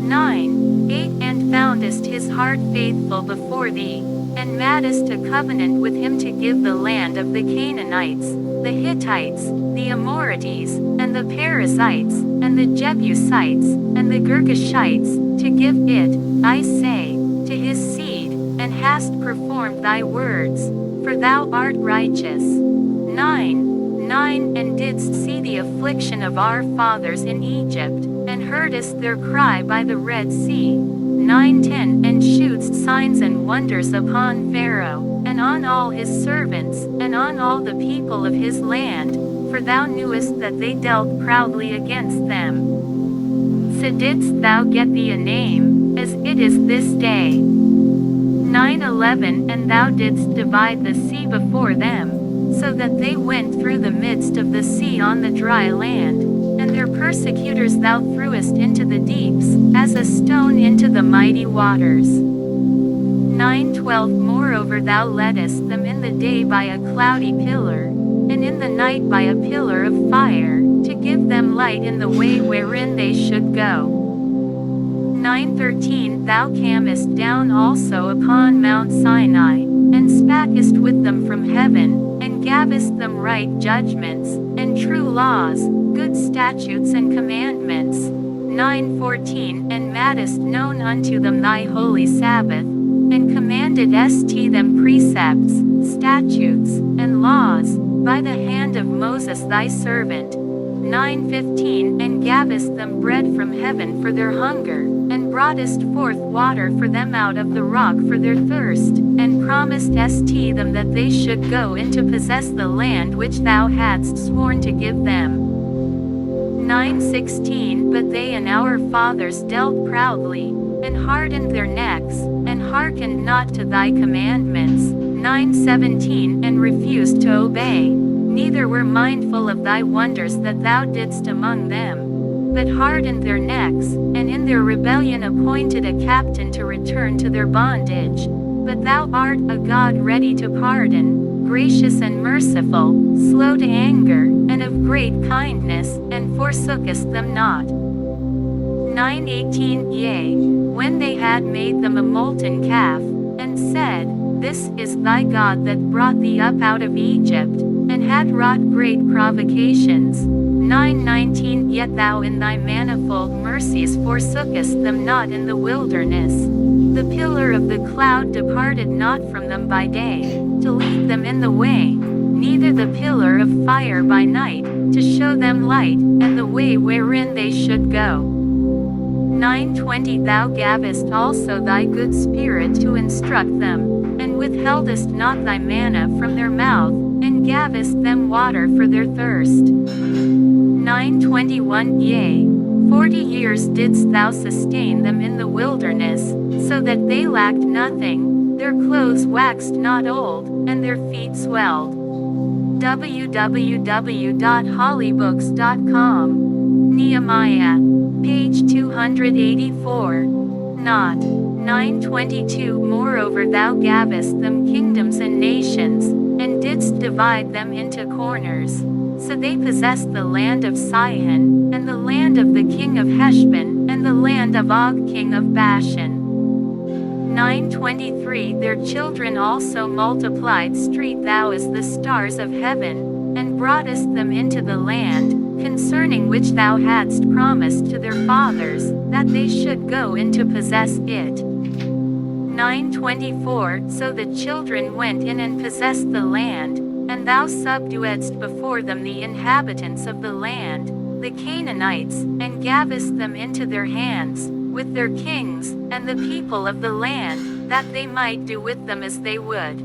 9:8 And foundest his heart faithful before thee, and madest a covenant with him to give the land of the Canaanites, the Hittites, the Amorites, and the Perizzites, and the Jebusites, and the Girgashites, to give it, I say, to his seed, and hast performed thy words, for thou art righteous. 9:9 And didst see the affliction of our fathers in Egypt, and heardest their cry by the Red Sea. 9:10 And shewedst signs and wonders upon Pharaoh, and on all his servants, and on all the people of his land, for thou knewest that they dealt proudly against them. So didst thou get thee a name, as it is this day. 9:11 And thou didst divide the sea before them, so that they went through the midst of the sea on the dry land, and their persecutors thou threwest into the deeps, as a stone into the mighty waters. 9:12 Moreover thou leddest them in the day by a cloudy pillar, and in the night by a pillar of fire, to give them light in the way wherein they should go. 9:13 Thou camest down also upon Mount Sinai, and spakest with them from heaven, and gavest them right judgments, and true laws, good statutes and commandments. 9:14 And madest known unto them thy holy Sabbath, and commandedst them precepts, statutes, and laws, by the hand of Moses thy servant. 9:15 And gavest them bread from heaven for their hunger, and broughtest forth water for them out of the rock for their thirst, and promisedst them that they should go in to possess the land which thou hadst sworn to give them. 9:16 But they and our fathers dealt proudly, and hardened their necks, and hearkened not to thy commandments. 9:17 And refused to obey, neither were mindful of thy wonders that thou didst among them, but hardened their necks, and in their rebellion appointed a captain to return to their bondage. But thou art a God ready to pardon, gracious and merciful, slow to anger, and of great kindness, and forsookest them not. 9:18 Yea, when they had made them a molten calf, and said, This is thy God that brought thee up out of Egypt, and had wrought great provocations. 9:19 Yet thou in thy manifold mercies forsookest them not in the wilderness. The pillar of the cloud departed not from them by day, to lead them in the way, neither the pillar of fire by night, to show them light, and the way wherein they should go. 9:20 Thou gavest also thy good spirit to instruct them, and withheldest not thy manna from their mouth, and gavest them water for their thirst. 9:21 Yea, 40 years didst thou sustain them in the wilderness, so that they lacked nothing, their clothes waxed not old, and their feet swelled. www.hollybooks.com. Nehemiah. Page 284. Not. 9:22 Moreover thou gavest them kingdoms and nations, and didst divide them into corners. So they possessed the land of Sihon, and the land of the king of Heshbon, and the land of Og king of Bashan. 9:23 Their children also multiplied street thou as the stars of heaven, and broughtest them into the land, concerning which thou hadst promised to their fathers, that they should go in to possess it. 9:24 So the children went in and possessed the land, and thou subduedst before them the inhabitants of the land, the Canaanites, and gavest them into their hands, with their kings, and the people of the land, that they might do with them as they would.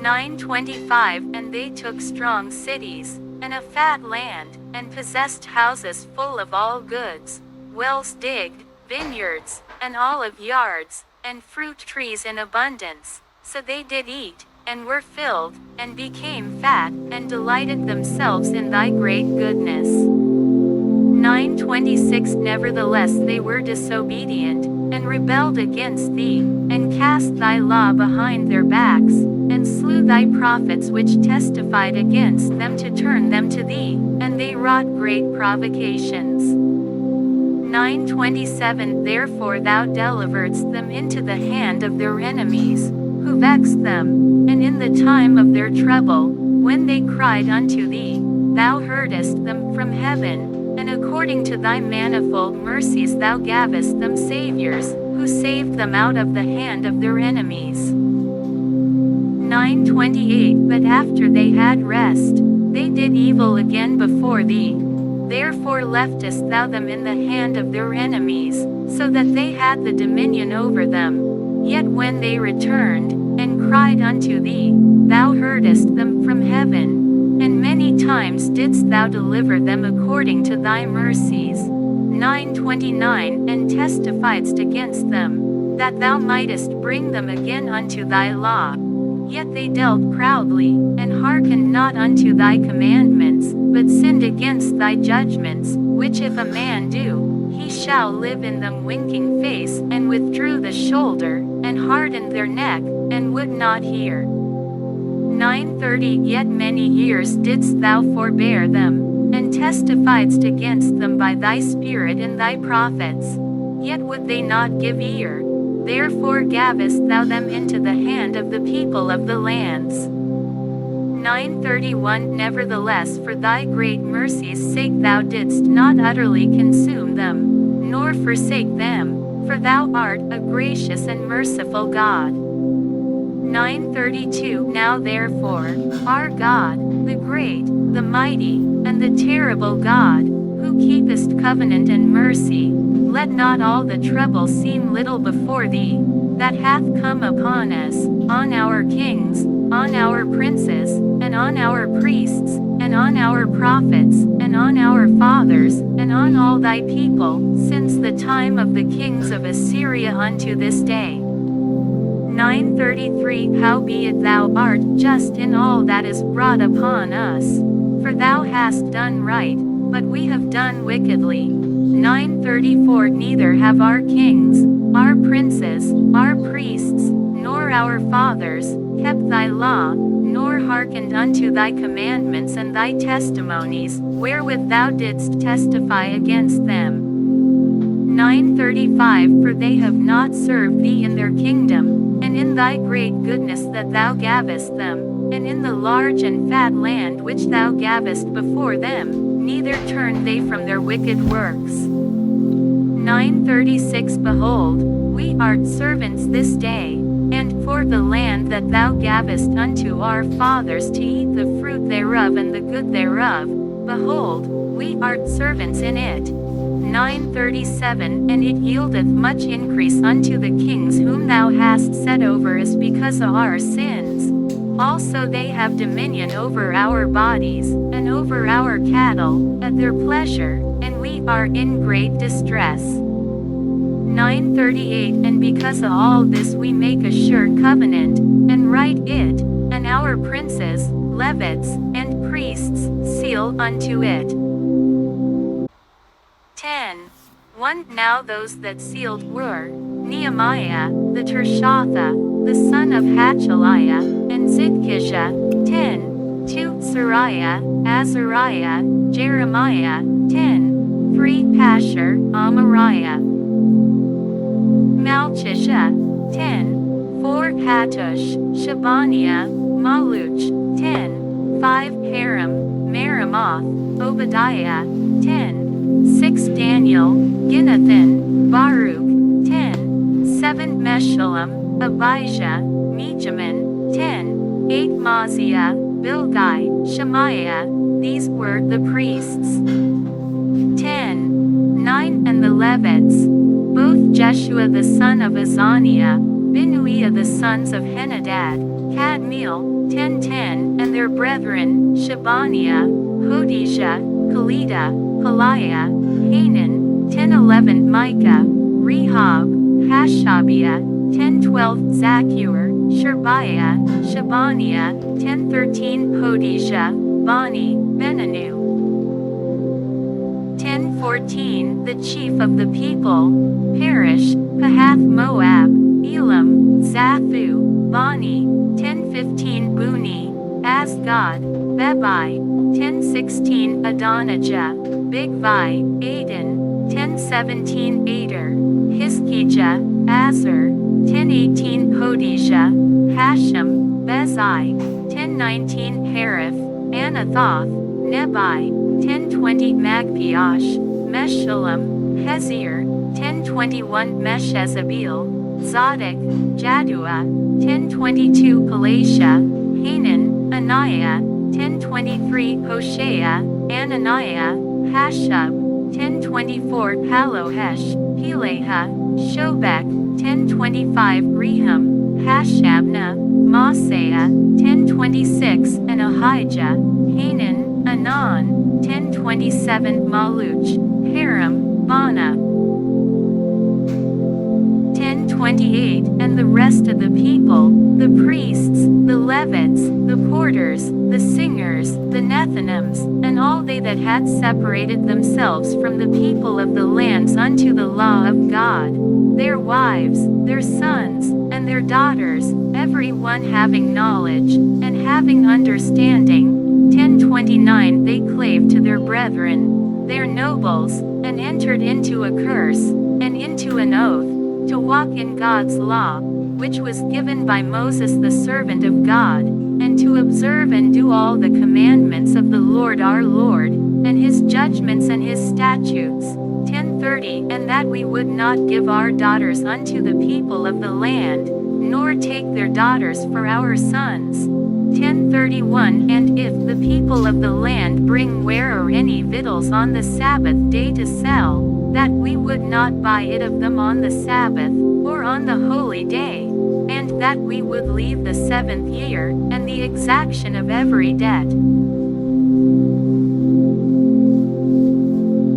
9:25 And they took strong cities, and a fat land, and possessed houses full of all goods, wells digged, vineyards, and olive yards, and fruit trees in abundance. So they did eat, and were filled, and became fat, and delighted themselves in thy great goodness. 9:26 Nevertheless they were disobedient, and rebelled against thee, and cast thy law behind their backs, and slew thy prophets which testified against them to turn them to thee, and they wrought great provocations. 9:27 Therefore thou deliveredst them into the hand of their enemies, who vexed them, and in the time of their trouble, when they cried unto thee, thou heardest them from heaven, and according to thy manifold mercies thou gavest them saviors, who saved them out of the hand of their enemies. 9:28 But after they had rest, they did evil again before thee. Therefore leftest thou them in the hand of their enemies, so that they had the dominion over them. Yet when they returned, and cried unto thee, thou heardest them from heaven, and many times didst thou deliver them according to thy mercies. 9:29 And testifiedst against them, that thou mightest bring them again unto thy law. Yet they dealt proudly, and hearkened not unto thy commandments, but sinned against thy judgments, which if a man do, he shall live in them. Winking face, and withdrew the shoulder, and hardened their neck, and would not hear. 9:30 Yet many years didst thou forbear them, and testifiedst against them by thy Spirit and thy prophets. Yet would they not give ear. Therefore gavest thou them into the hand of the people of the lands. 9:31 Nevertheless for thy great mercy's sake thou didst not utterly consume them, nor forsake them, for thou art a gracious and merciful God. 9:32 Now therefore, our God, the great, the mighty, and the terrible God, who keepest covenant and mercy, let not all the trouble seem little before thee, that hath come upon us, on our kings, on our princes, and on our priests, and on our prophets, and on our fathers, and on all thy people, since the time of the kings of Assyria unto this day. 9:33 Howbeit thou art just in all that is brought upon us, for thou hast done right, but we have done wickedly. 9:34 Neither have our kings, our princes, our priests, nor our fathers, kept thy law, nor hearkened unto thy commandments and thy testimonies, wherewith thou didst testify against them. 9:35 For they have not served thee in their kingdom, and in thy great goodness that thou gavest them, and in the large and fat land which thou gavest before them, neither turned they from their wicked works. 9:36 Behold, we are servants this day, and for the land that thou gavest unto our fathers to eat the fruit thereof and the good thereof, behold, we are servants in it. 9:37 And it yieldeth much increase unto the kings whom thou hast set over us because of our sins. Also they have dominion over our bodies, and over our cattle, at their pleasure, and we are in great distress. 9:38 And because of all this we make a sure covenant, and write it, and our princes, Levites, and priests, seal unto it. 10:1 Now those that sealed were Nehemiah, the Tirshatha, the son of Hachaliah, and Zidkijah. 10:2 Sariah, Azariah, Jeremiah. 10:3 Pashur, Amariah, Malchijah. 10:4 Hattush, Shabaniah, Maluch. 10:5 Haram, Meremoth, Obadiah. 10:6 Daniel, Ginnathan, Baruch. 10:7 Meshullam, Abijah, Mijamin. 10:8 Maziah, Bilgai, Shemaiah. These were the priests. 10:9 And the Levites, both Jeshua the son of Azaniah, Binuiah the sons of Henadad, Kadmiel. 10:10 And their brethren, Shebaniah, Hodijah, Kelida, Peliah, Hanan. 10:11 Micah, Rehob, Hashabiah. 10:12 Zacchur, Sherebiah, Shebaniah. 10:13 Hodijah, Bani, Benanu. 10:14 The chief of the people, Perish, Pahath Moab, Elam, Zathu, Bani. 10:15 Buni, Asgad, Bebai. 10:16 Adonijah, Bigvai, Aden. 10:17 Ader, Hiskijah, Azar. 10:18 Hodijah, Hashem, Bezai. 10:19 Hariph, Anathoth, Nebai. 10:20 Magpiash, Meshullam, Hezir. 10:21 Meshezabeel, Zadok, Jaddua. 10:22 Pelatiah, Hanan, Anaiah. 10:23 Hoshea, Ananiah, Hashub, 1024 Halohesh, Peleha, Shobek, 1025 Rehum, Hashabna, Maaseiah, 1026 and Ahijah, Hanan, Anan, 1027 Maluch, Haram, Bana, 1028 and the rest of the people, the priests, the Levites, the porters, the singers, the Nethinims, and all they that had separated themselves from the people of the lands unto the law of God, their wives, their sons, and their daughters, every one having knowledge, and having understanding. 1029 They clave to their brethren, their nobles, and entered into a curse, and into an oath, to walk in God's law, which was given by Moses the servant of God, and to observe and do all the commandments of the Lord our Lord, and his judgments and his statutes. 1030 And that we would not give our daughters unto the people of the land, nor take their daughters for our sons. 1031 And if the people of the land bring ware or any victuals on the Sabbath day to sell, that we would not buy it of them on the Sabbath, or on the holy day, and that we would leave the 7th year, and the exaction of every debt.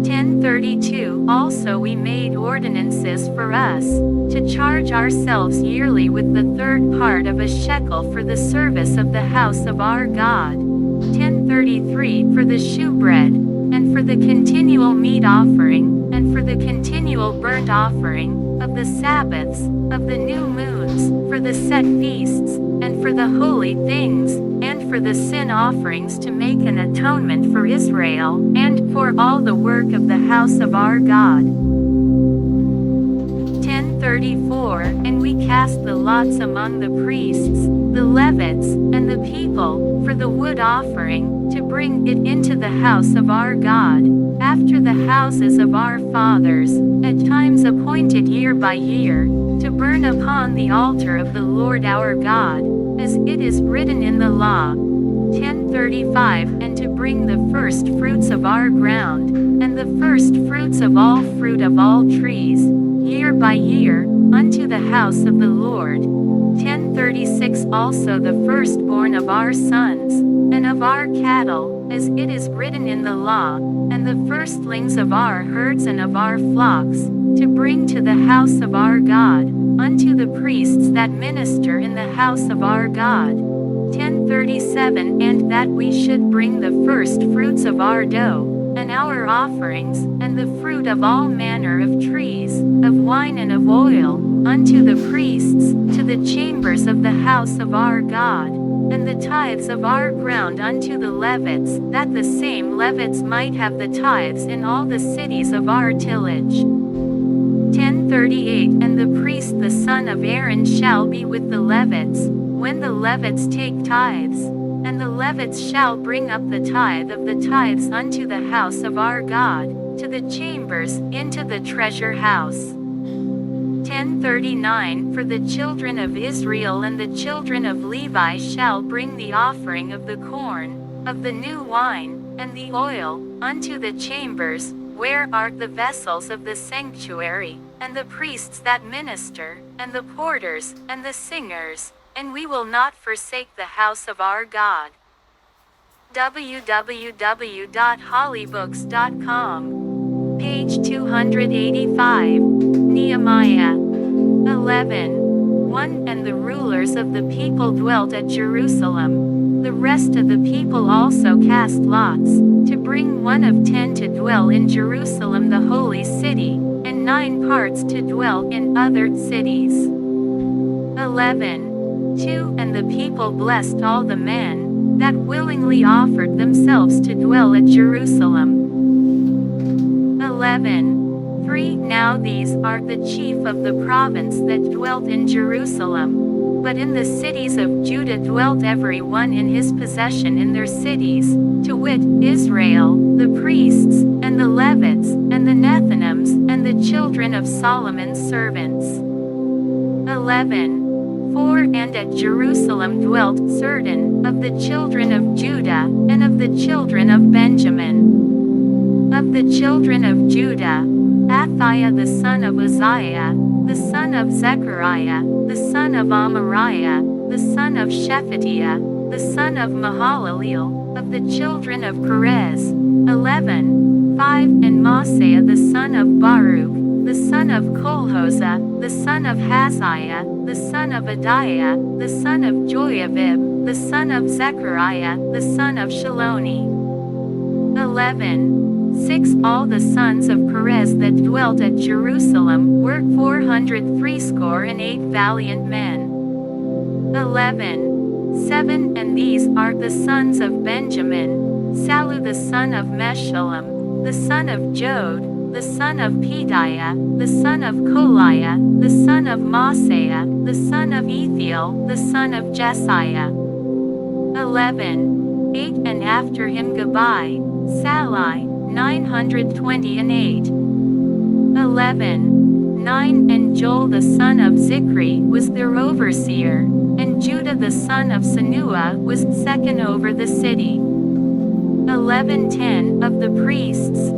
1032 Also we made ordinances for us, to charge ourselves yearly with the third part of a shekel for the service of the house of our God. 1033 For the shewbread, and for the continual meat offering, and for the continual burnt offering, of the Sabbaths, of the new moons, for the set feasts, and for the holy things, and for the sin offerings to make an atonement for Israel, and for all the work of the house of our God. 1034 And we cast the lots among the priests, the Levites, and the people, for the wood offering, to bring it into the house of our God, after the houses of our fathers, at times appointed year by year, to burn upon the altar of the Lord our God, as it is written in the law. 1035 And to bring the first fruits of our ground, and the first fruits of all fruit of all trees, year by year, unto the house of the Lord. 1036 Also the firstborn of our sons, and of our cattle, as it is written in the law, and the firstlings of our herds and of our flocks, to bring to the house of our God, unto the priests that minister in the house of our God. 1037 And that we should bring the first fruits of our dough, and our offerings, and the fruit of all manner of trees, of wine and of oil, unto the priests, to the chambers of the house of our God, and the tithes of our ground unto the Levites, that the same Levites might have the tithes in all the cities of our tillage. 1038 And the priest the son of Aaron shall be with the Levites, when the Levites take tithes, and the Levites shall bring up the tithe of the tithes unto the house of our God, to the chambers, into the treasure house. 1039 For the children of Israel and the children of Levi shall bring the offering of the corn, of the new wine, and the oil, unto the chambers, where are the vessels of the sanctuary, and the priests that minister, and the porters, and the singers, and we will not forsake the house of our God. www.hollybooks.com. Page 285. Nehemiah 11:1 And the rulers of the people dwelt at Jerusalem. The rest of the people also cast lots, to bring 1 of 10 to dwell in Jerusalem the holy city, and 9 parts to dwell in other cities. 11:2 And the people blessed all the men that willingly offered themselves to dwell at Jerusalem. 11:3 Now these are the chief of the province that dwelt in Jerusalem. But in the cities of Judah dwelt every one in his possession in their cities, to wit, Israel, the priests, and the Levites, and the Nethinims, and the children of Solomon's servants. 11:4 And at Jerusalem dwelt certain of the children of Judah, and of the children of Benjamin. Of the children of Judah, Athaiah the son of Uzziah, the son of Zechariah, the son of Amariah, the son of Shephatiah, the son of Mahalaleel, of the children of Perez, 11, 5, and Maaseiah the son of Baruch, the son of Kolhoza, the son of Haziah, the son of Adiah, the son of Joiavib, the son of Zechariah, the son of Shiloni. 11, 6. All the sons of Perez that dwelt at Jerusalem were 468 valiant men. 11, 7. And these are the sons of Benjamin: Sallu the son of Meshullam, the son of Jod, the son of Pedaiah, the son of Koliah, the son of Maaseiah, the son of Ethiel, the son of Jesiah. 11, 8. And after him Gabai, Salai, 928. 11, 9. And Joel the son of Zichri was their overseer, and Judah the son of Sanua was second over the city. 11:10. Of the priests,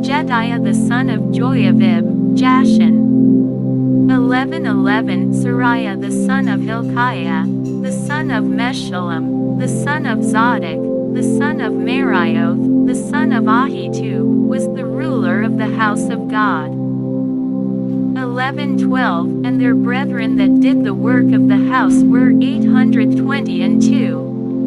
Jediah the son of Joiavib, Jashan. 11:11. Sariah the son of Hilkiah, the son of Meshullam, the son of Zadok, the son of Merioth, the son of Ahitub, was the ruler of the house of God. 11:12. And their brethren that did the work of the house were 822.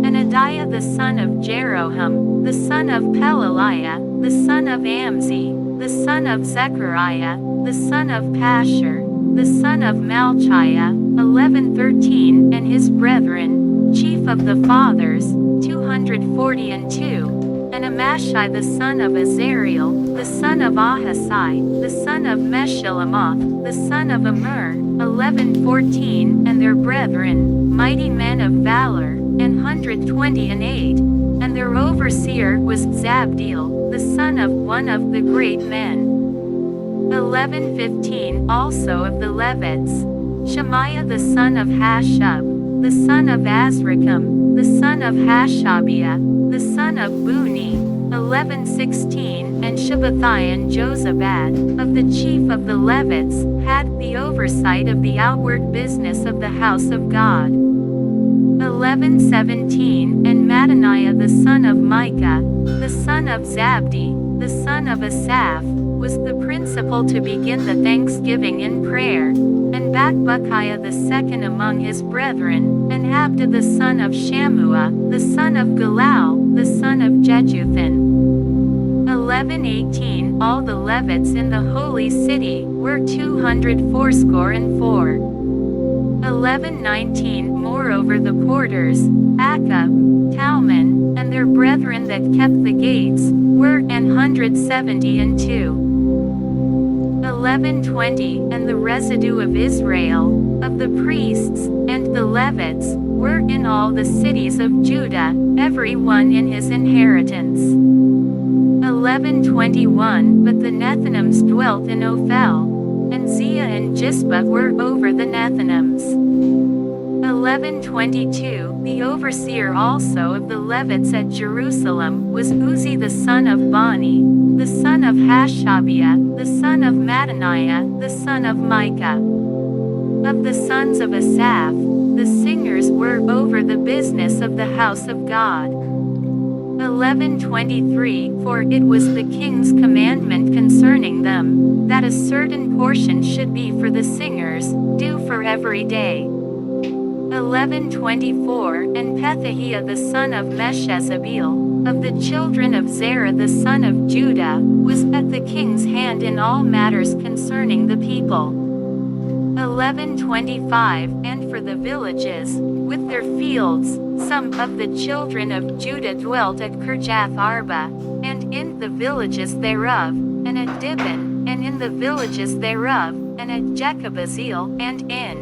And Adiah the son of Jeroham, the son of Pelaliah, the son of Amzi, the son of Zechariah, the son of Pashur, the son of Malchiah, 11:13. And his brethren, chief of the fathers, 242. And Amashai the son of Azariel, the son of Ahasai, the son of Meshillemoth, the son of Immer, 11:14. And their brethren, mighty men of valor, 128. And their overseer was Zabdiel, the son of one of the great men. 11:15. Also of the Levites, Shemaiah the son of Hashub, the son of Azrikam, the son of Hashabiah, the son of Buni, 11:16. And Shabbathai and Jozabad, of the chief of the Levites, had the oversight of the outward business of the house of God. 11:17. And Mattaniah the son of Micah, the son of Zabdi, the son of Asaph, was the principal to begin the thanksgiving in prayer, and Bakbukiah the second among his brethren, and Abda the son of Shammua, the son of Galal, the son of Jeduthun. 11:18. All the Levites in the holy city were 284. 11:19. Moreover the porters, Akab, Talman, and their brethren that kept the gates, were 172. 11:20. And the residue of Israel, of the priests, and the Levites, were in all the cities of Judah, every one in his inheritance. 11:21. But the Nethinims dwelt in Ophel, and Ziah and Jispa were over the Nethinims. 11:22. The overseer also of the Levites at Jerusalem was Uzzi the son of Bani, the son of Hashabiah, the son of Mattaniah, the son of Micah. Of the sons of Asaph, the singers were over the business of the house of God. 11:23. For it was the king's commandment concerning them, that a certain portion should be for the singers, due for every day. 11:24. And Pethahiah the son of Meshezabeel, of the children of Zerah the son of Judah, was at the king's hand in all matters concerning the people. 11:25. And for the villages, with their fields, some of the children of Judah dwelt at Kirjath Arba, and in the villages thereof, and at Dibon, and in the villages thereof, and at Jekabazeel, and in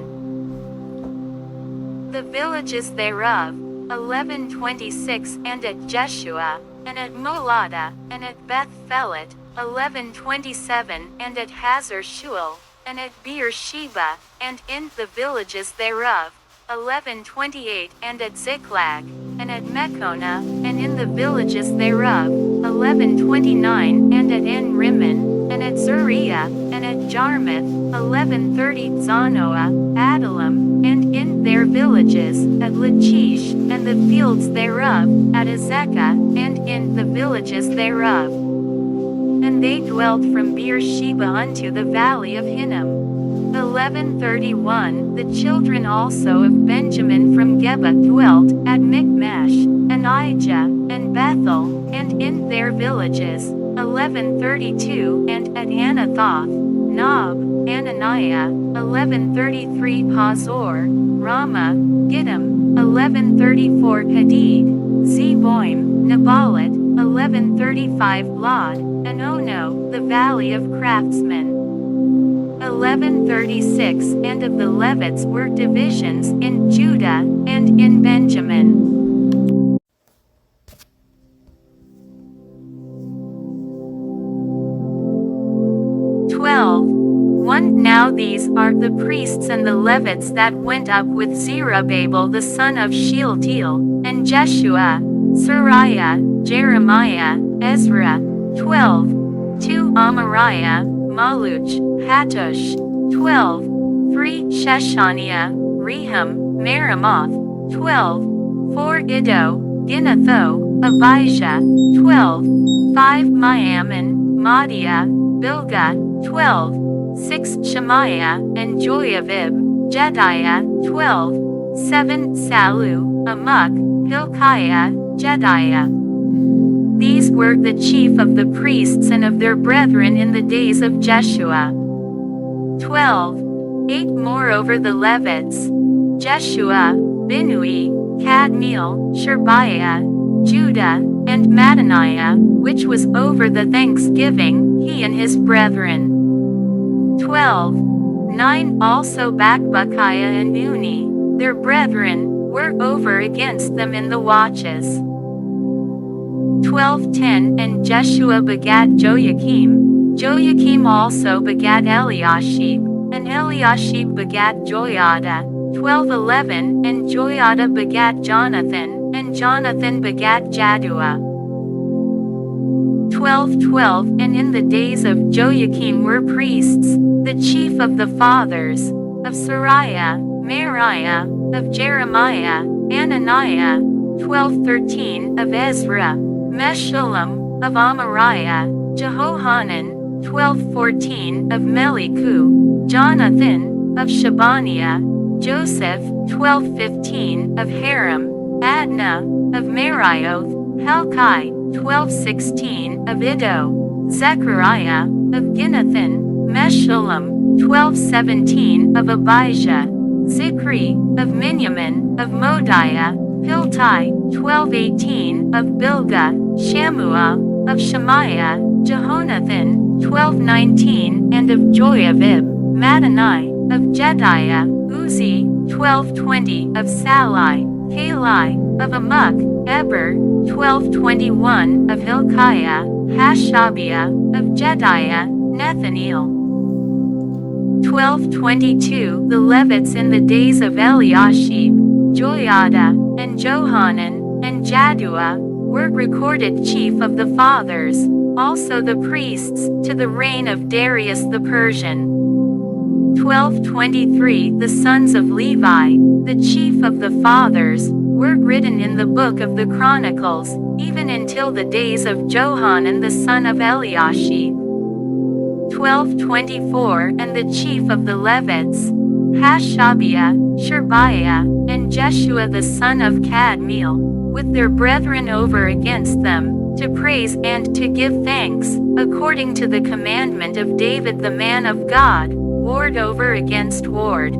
the villages thereof. 11:26. And at Jeshua, and at Molada, and at Beth Phelet. 11:27. And at Hazar Shual, and at Beersheba, and in the villages thereof. 11:28. And at Ziklag, and at Mechonah, and in the villages thereof. 11:29. And at Gibeah, and at Jarmuth, 1130 Zanoah, Adullam, and in their villages, at Lachish, and the fields thereof, at Azekah, and in the villages thereof. And they dwelt from Beersheba unto the valley of Hinnom. 1131 The children also of Benjamin from Geba dwelt at Michmash, and Ijah, and Bethel, and in their villages. 1132 And at Anathoth, Nob, Ananiah. 1133 Hazor, Ramah, Gittim. 1134 Hadid, Zeboim, Nebalat. 1135 Lod, and Ono, the valley of craftsmen. 1136 And of the Levites were divisions in Judah, and in Benjamin. 1 Now these are the priests and the Levites that went up with Zerubbabel the son of Shealtiel, and Jeshua, Sariah, Jeremiah, Ezra. 12 2 Amariah, Maluch, Hattush. 12 3 Sheshaniah, Rehum, Meremoth. 12 4 Iddo, Ginnatho, Abijah. 12 5 Miamin, Madiah, Bilgah. 12 6 Shemaiah, and Joiavib, Jediah. 12 7 Salu, Amok, Hilkiah, Jediah. These were the chief of the priests and of their brethren in the days of Jeshua. 12 8 Moreover the Levites, Jeshua, Binnui, Kadmiel, Sherebiah, Judah, and Mattaniah, which was over the thanksgiving, he and his brethren. 12 9 Also Bakbukiah and Uni, their brethren, were over against them in the watches. 12:10 And Jeshua begat Joachim. Joachim also begat Eliashib, and Eliashib begat Joiada. 12:11 And Joiada begat Jonathan, and Jonathan begat Jaddua. 12:12 And in the days of Joachim were priests, the chief of the fathers, of Sariah, Meriah, of Jeremiah, Ananiah. 12:13 Of Ezra, Meshullam, of Amariah, Jehohanan. 12:14 Of Melichu, Jonathan, of Shebaniah, Joseph. 12:15 Of Haram, Adnah, of Merioth, Helkai. 12:16 Of Iddo, Zechariah, of Ginnathan, Meshullam. 12:17 Of Abijah, Zikri, of Miniamin, of Modiah, Piltai. 12:18 Of Bilgah, Shammua, of Shemaiah, Jehonathan. 12:19 And of Joiavib, Mattanai, of Jediah, Uzi. 12:20 Of Salai, Kalai, of Amok, Eber. 12:21 Of Hilkiah, Hashabiah, of Jediah, Nethaneel. 12:22 The Levites in the days of Eliashib, Joiada, and Johanan, and Jaddua, were recorded chief of the fathers, also the priests, to the reign of Darius the Persian. 12:23 The sons of Levi, the chief of the fathers, were written in the book of the Chronicles, even until the days of Johanan the son of Eliashib. 12:24 And the chief of the Levites, Hashabiah, Sherebiah, and Jeshua the son of Kadmiel, with their brethren over against them, to praise and to give thanks, according to the commandment of David the man of God, ward over against ward.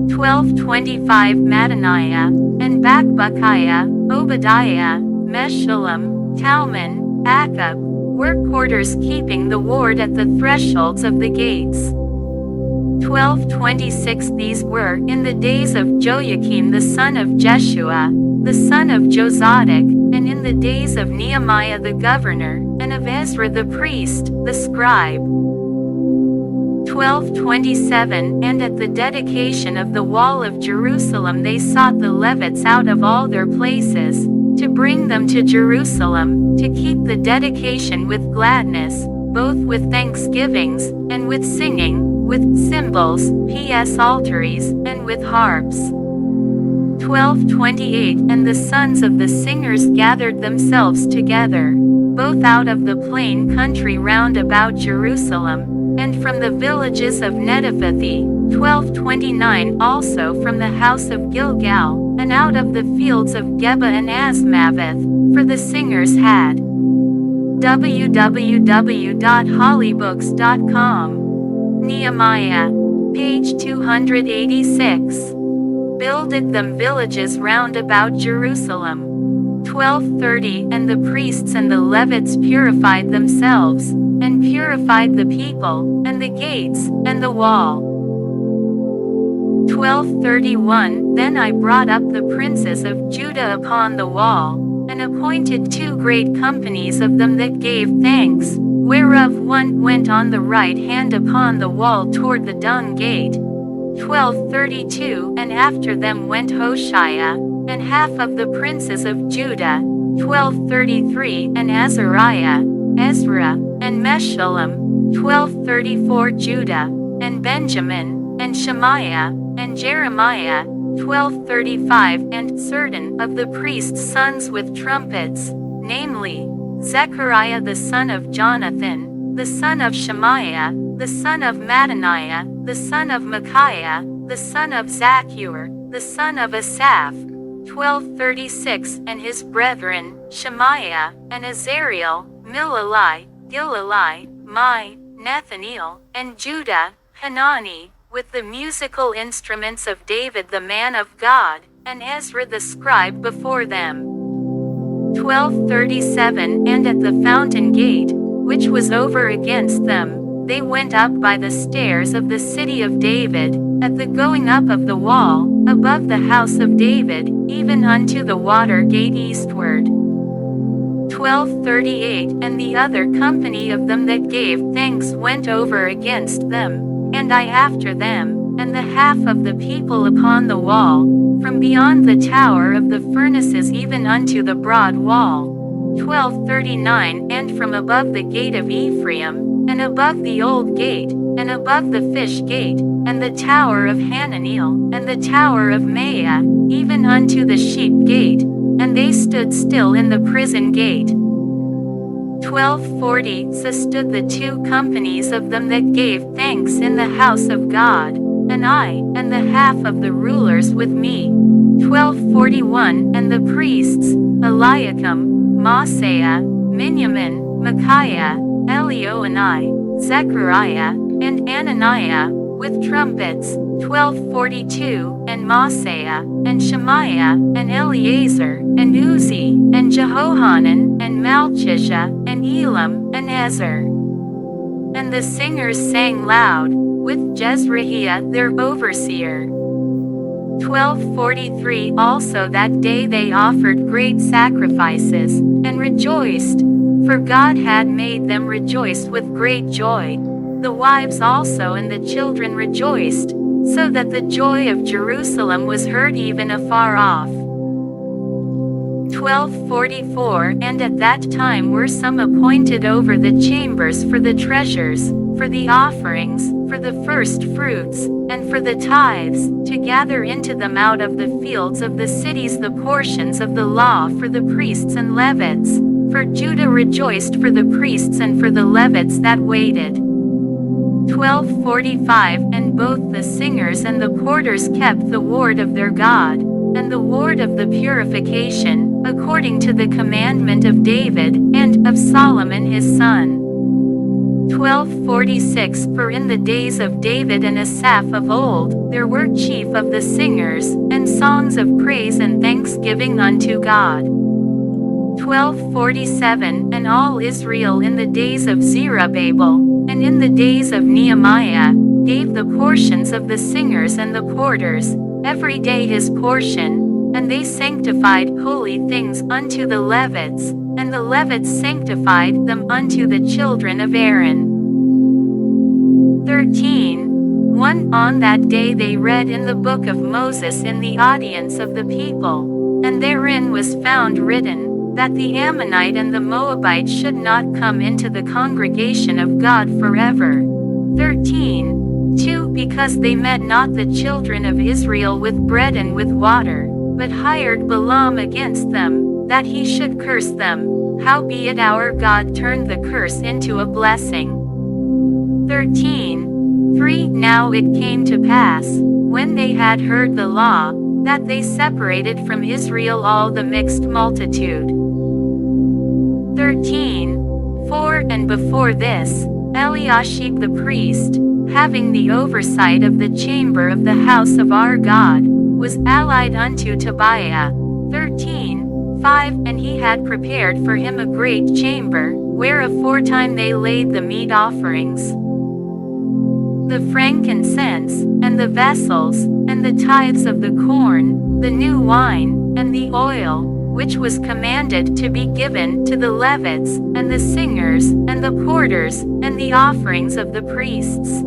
12:25 Mattaniah, and Bakbukiah, Obadiah, Meshullam, Talmon, Akub, were quarters keeping the ward at the thresholds of the gates. 12:26 These were in the days of Joachim the son of Jeshua, the son of Jozadak, and in the days of Nehemiah the governor, and of Ezra the priest, the scribe. 12:27 And at the dedication of the wall of Jerusalem they sought the Levites out of all their places, to bring them to Jerusalem, to keep the dedication with gladness, both with thanksgivings, and with singing, with cymbals, psalteries, and with harps. 12:28 And the sons of the singers gathered themselves together, both out of the plain country round about Jerusalem, and from the villages of Netophathi. 12:29 Also from the house of Gilgal, and out of the fields of Geba and Asmaveth, for the singers had www.hollybooks.com. Nehemiah. Page 286. Builded them villages round about Jerusalem. 12:30 And the priests and the Levites purified themselves, and purified the people, and the gates, and the wall. 12:31 Then I brought up the princes of Judah upon the wall, and appointed 2 great companies of them that gave thanks, whereof one went on the right hand upon the wall toward the dung gate. 12:32 And after them went Hoshea, and half of the princes of Judah. 12:33 And Azariah, Ezra, and Meshullam. 12:34 Judah, and Benjamin, and Shemaiah, and Jeremiah. 12:35 And certain of the priests' sons with trumpets, namely, Zechariah the son of Jonathan, the son of Shemaiah, the son of Mattaniah, the son of Micaiah, the son of Zacchur, the son of Asaph. 12:36 And his brethren, Shemaiah, and Azariel, Milalai, Gilalai, Mai, Nathaniel, and Judah, Hanani, with the musical instruments of David the man of God, and Ezra the scribe before them. 12:37 And at the fountain gate, which was over against them, they went up by the stairs of the city of David, at the going up of the wall, above the house of David, even unto the water gate eastward. 12:38 And the other company of them that gave thanks went over against them, and I after them, and the half of the people upon the wall, from beyond the tower of the furnaces even unto the broad wall. 12:39 And from above the gate of Ephraim, and above the old gate, and above the fish gate, and the tower of Hananeel, and the tower of Maah, even unto the sheep gate, and they stood still in the prison gate. 12:40 So stood the 2 companies of them that gave thanks in the house of God, and I, and the half of the rulers with me. 12:41 And the priests, Eliakim, Maaseiah, Miniamin, Micaiah, Elioenai, Zechariah, and Ananiah, with trumpets. 12:42 And Maaseiah, and Shemaiah, and Eleazar, and Uzi, and Jehohanan, and Malchishua, and Elam, and Ezer. And the singers sang loud, with Jezrehiah their overseer. 12:43 Also that day they offered great sacrifices, and rejoiced, for God had made them rejoice with great joy. The wives also and the children rejoiced, so that the joy of Jerusalem was heard even afar off. 12:44 And at that time were some appointed over the chambers for the treasures, for the offerings, for the first fruits, and for the tithes, to gather into them out of the fields of the cities the portions of the law for the priests and Levites. For Judah rejoiced for the priests and for the Levites that waited. 12:45 And both the singers and the porters kept the ward of their God, and the ward of the purification, according to the commandment of David, and of Solomon his son. 12:46 For in the days of David and Asaph of old, there were chief of the singers, and songs of praise and thanksgiving unto God. 12:47 And all Israel in the days of Zerubbabel, and in the days of Nehemiah, gave the portions of the singers and the porters, every day his portion, and they sanctified holy things unto the Levites, and the Levites sanctified them unto the children of Aaron. 13:1 On that day they read in the book of Moses in the audience of the people, and therein was found written, that the Ammonite and the Moabite should not come into the congregation of God forever. 13:2 Because they met not the children of Israel with bread and with water, but hired Balaam against them, that he should curse them. Howbeit our God turned the curse into a blessing. 13:3 Now it came to pass, when they had heard the law, that they separated from Israel all the mixed multitude. 13:4 And before this, Eliashib the priest, having the oversight of the chamber of the house of our God, was allied unto Tobiah. 13:5 And he had prepared for him a great chamber, where aforetime they laid the meat offerings, the frankincense, and the vessels, and the tithes of the corn, the new wine, and the oil, which was commanded to be given to the Levites, and the singers, and the porters, and the offerings of the priests.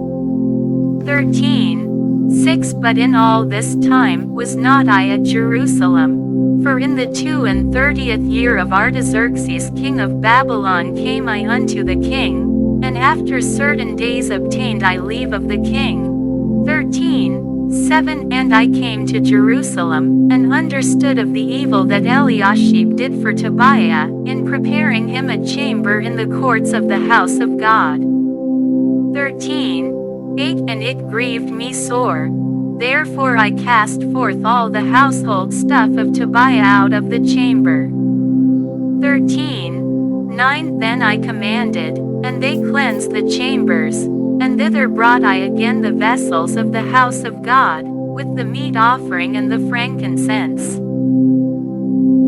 13:6 But in all this time was not I at Jerusalem, for in the 32nd year of Artaxerxes king of Babylon came I unto the king, and after certain days obtained I leave of the king. 13:7 And I came to Jerusalem, and understood of the evil that Eliashib did for Tobiah, in preparing him a chamber in the courts of the house of God. 13:8 And it grieved me sore. Therefore I cast forth all the household stuff of Tobiah out of the chamber. 13:9 Then I commanded, and they cleansed the chambers, and thither brought I again the vessels of the house of God, with the meat offering and the frankincense.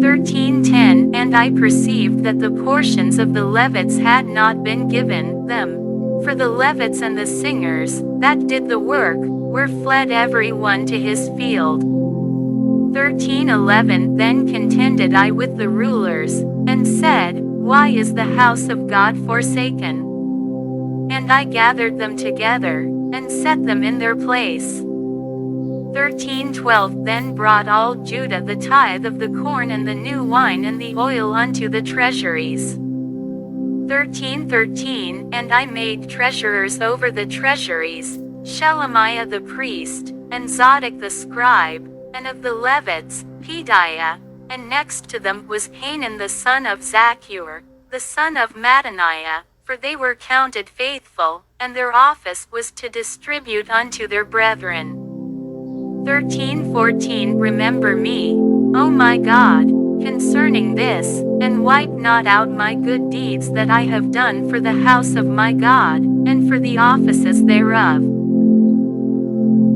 13:10 And I perceived that the portions of the Levites had not been given them. For the Levites and the singers, that did the work, were fled every one to his field. 13:11 Then contended I with the rulers, and said, Why is the house of God forsaken? And I gathered them together, and set them in their place. 13:12 Then brought all Judah the tithe of the corn and the new wine and the oil unto the treasuries. 13:13 And I made treasurers over the treasuries, Shelemiah the priest, and Zadok the scribe, and of the Levites, Pedaiah, and next to them was Hanan the son of Zaccur, the son of Mattaniah, for they were counted faithful, and their office was to distribute unto their brethren. 13:14 Remember me, O my God, concerning this, and wipe not out my good deeds that I have done for the house of my God, and for the offices thereof.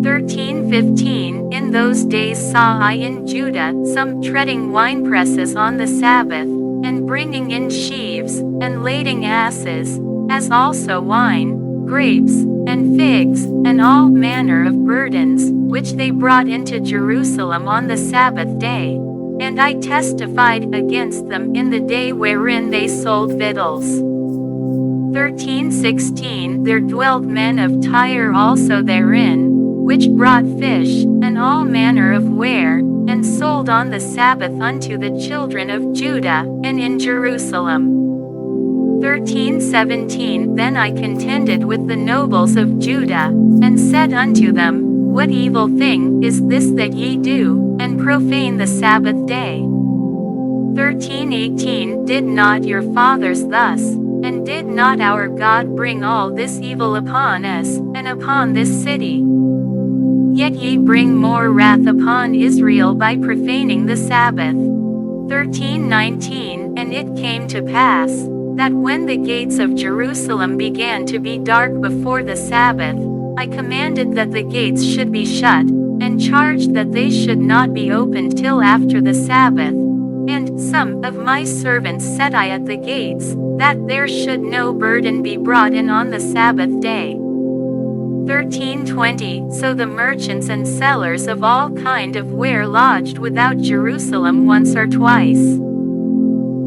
13:15 In those days saw I in Judah some treading winepresses on the Sabbath, and bringing in sheaves, and lading asses, as also wine, grapes, and figs, and all manner of burdens, which they brought into Jerusalem on the Sabbath day. And I testified against them in the day wherein they sold victuals. 13:16 There dwelt men of Tyre also therein, which brought fish, and all manner of ware, and sold on the Sabbath unto the children of Judah, and in Jerusalem. 13:17 Then I contended with the nobles of Judah, and said unto them, What evil thing is this that ye do, and profane the Sabbath day? 13:18 Did not your fathers thus, and did not our God bring all this evil upon us, and upon this city? Yet ye bring more wrath upon Israel by profaning the Sabbath. 13:19 And it came to pass, that when the gates of Jerusalem began to be dark before the Sabbath, I commanded that the gates should be shut, and charged that they should not be opened till after the Sabbath. And some of my servants set I at the gates, that there should no burden be brought in on the Sabbath day. 13:20 So the merchants and sellers of all kind of ware lodged without Jerusalem once or twice.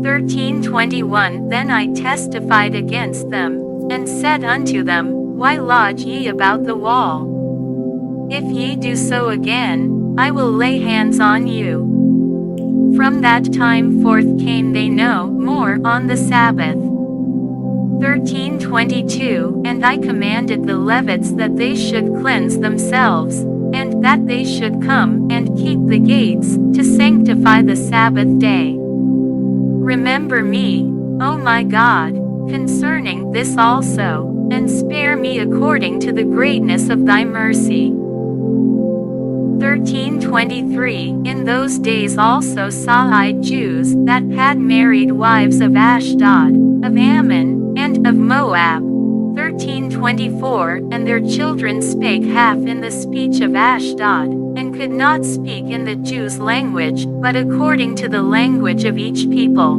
13:21 Then I testified against them, and said unto them, Why lodge ye about the wall? If ye do so again, I will lay hands on you. From that time forth came they no more on the Sabbath. 13:22 And I commanded the Levites that they should cleanse themselves, and that they should come and keep the gates, to sanctify the Sabbath day. Remember me, O my God, concerning this also, and spare me according to the greatness of thy mercy. 13:23 In those days also saw I Jews that had married wives of Ashdod, of Ammon, and of Moab. 13:24 And their children spake half in the speech of Ashdod, and could not speak in the Jews' language, but according to the language of each people.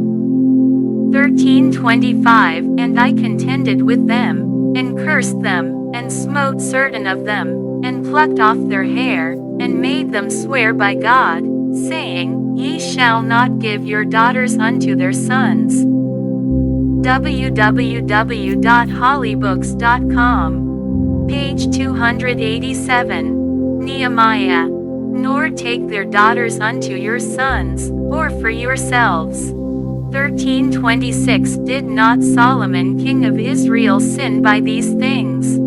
13:25 And I contended with them, and cursed them, and smote certain of them, and plucked off their hair, and made them swear by God, saying, Ye shall not give your daughters unto their sons. www.hollybooks.com. Page 287. Nehemiah. Nor take their daughters unto your sons, or for yourselves. 13:26 Did not Solomon king of Israel sin by these things?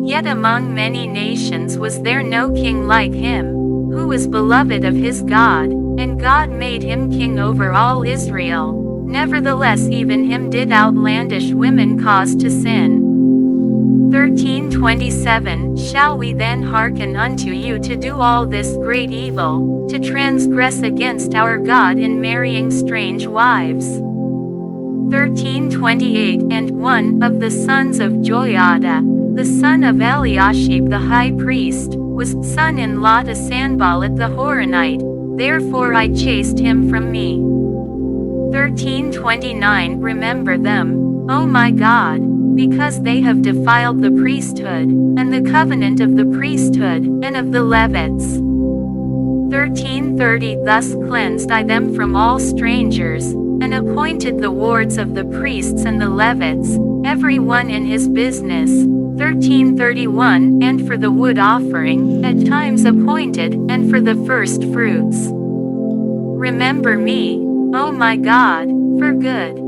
Yet among many nations was there no king like him, who was beloved of his God, and God made him king over all Israel. Nevertheless even him did outlandish women cause to sin. 13:27 Shall we then hearken unto you to do all this great evil, to transgress against our God in marrying strange wives? 13:28 And one of the sons of Joiada, the son of Eliashib the high priest, was son-in-law to Sanballat the Horonite, therefore I chased him from me. 13:29 Remember them, O my God, because they have defiled the priesthood, and the covenant of the priesthood, and of the Levites. 13:30 Thus cleansed I them from all strangers, and appointed the wards of the priests and the Levites, every one in his business. 13:31 And for the wood offering, at times appointed, and for the first fruits. Remember me, O my God, for good.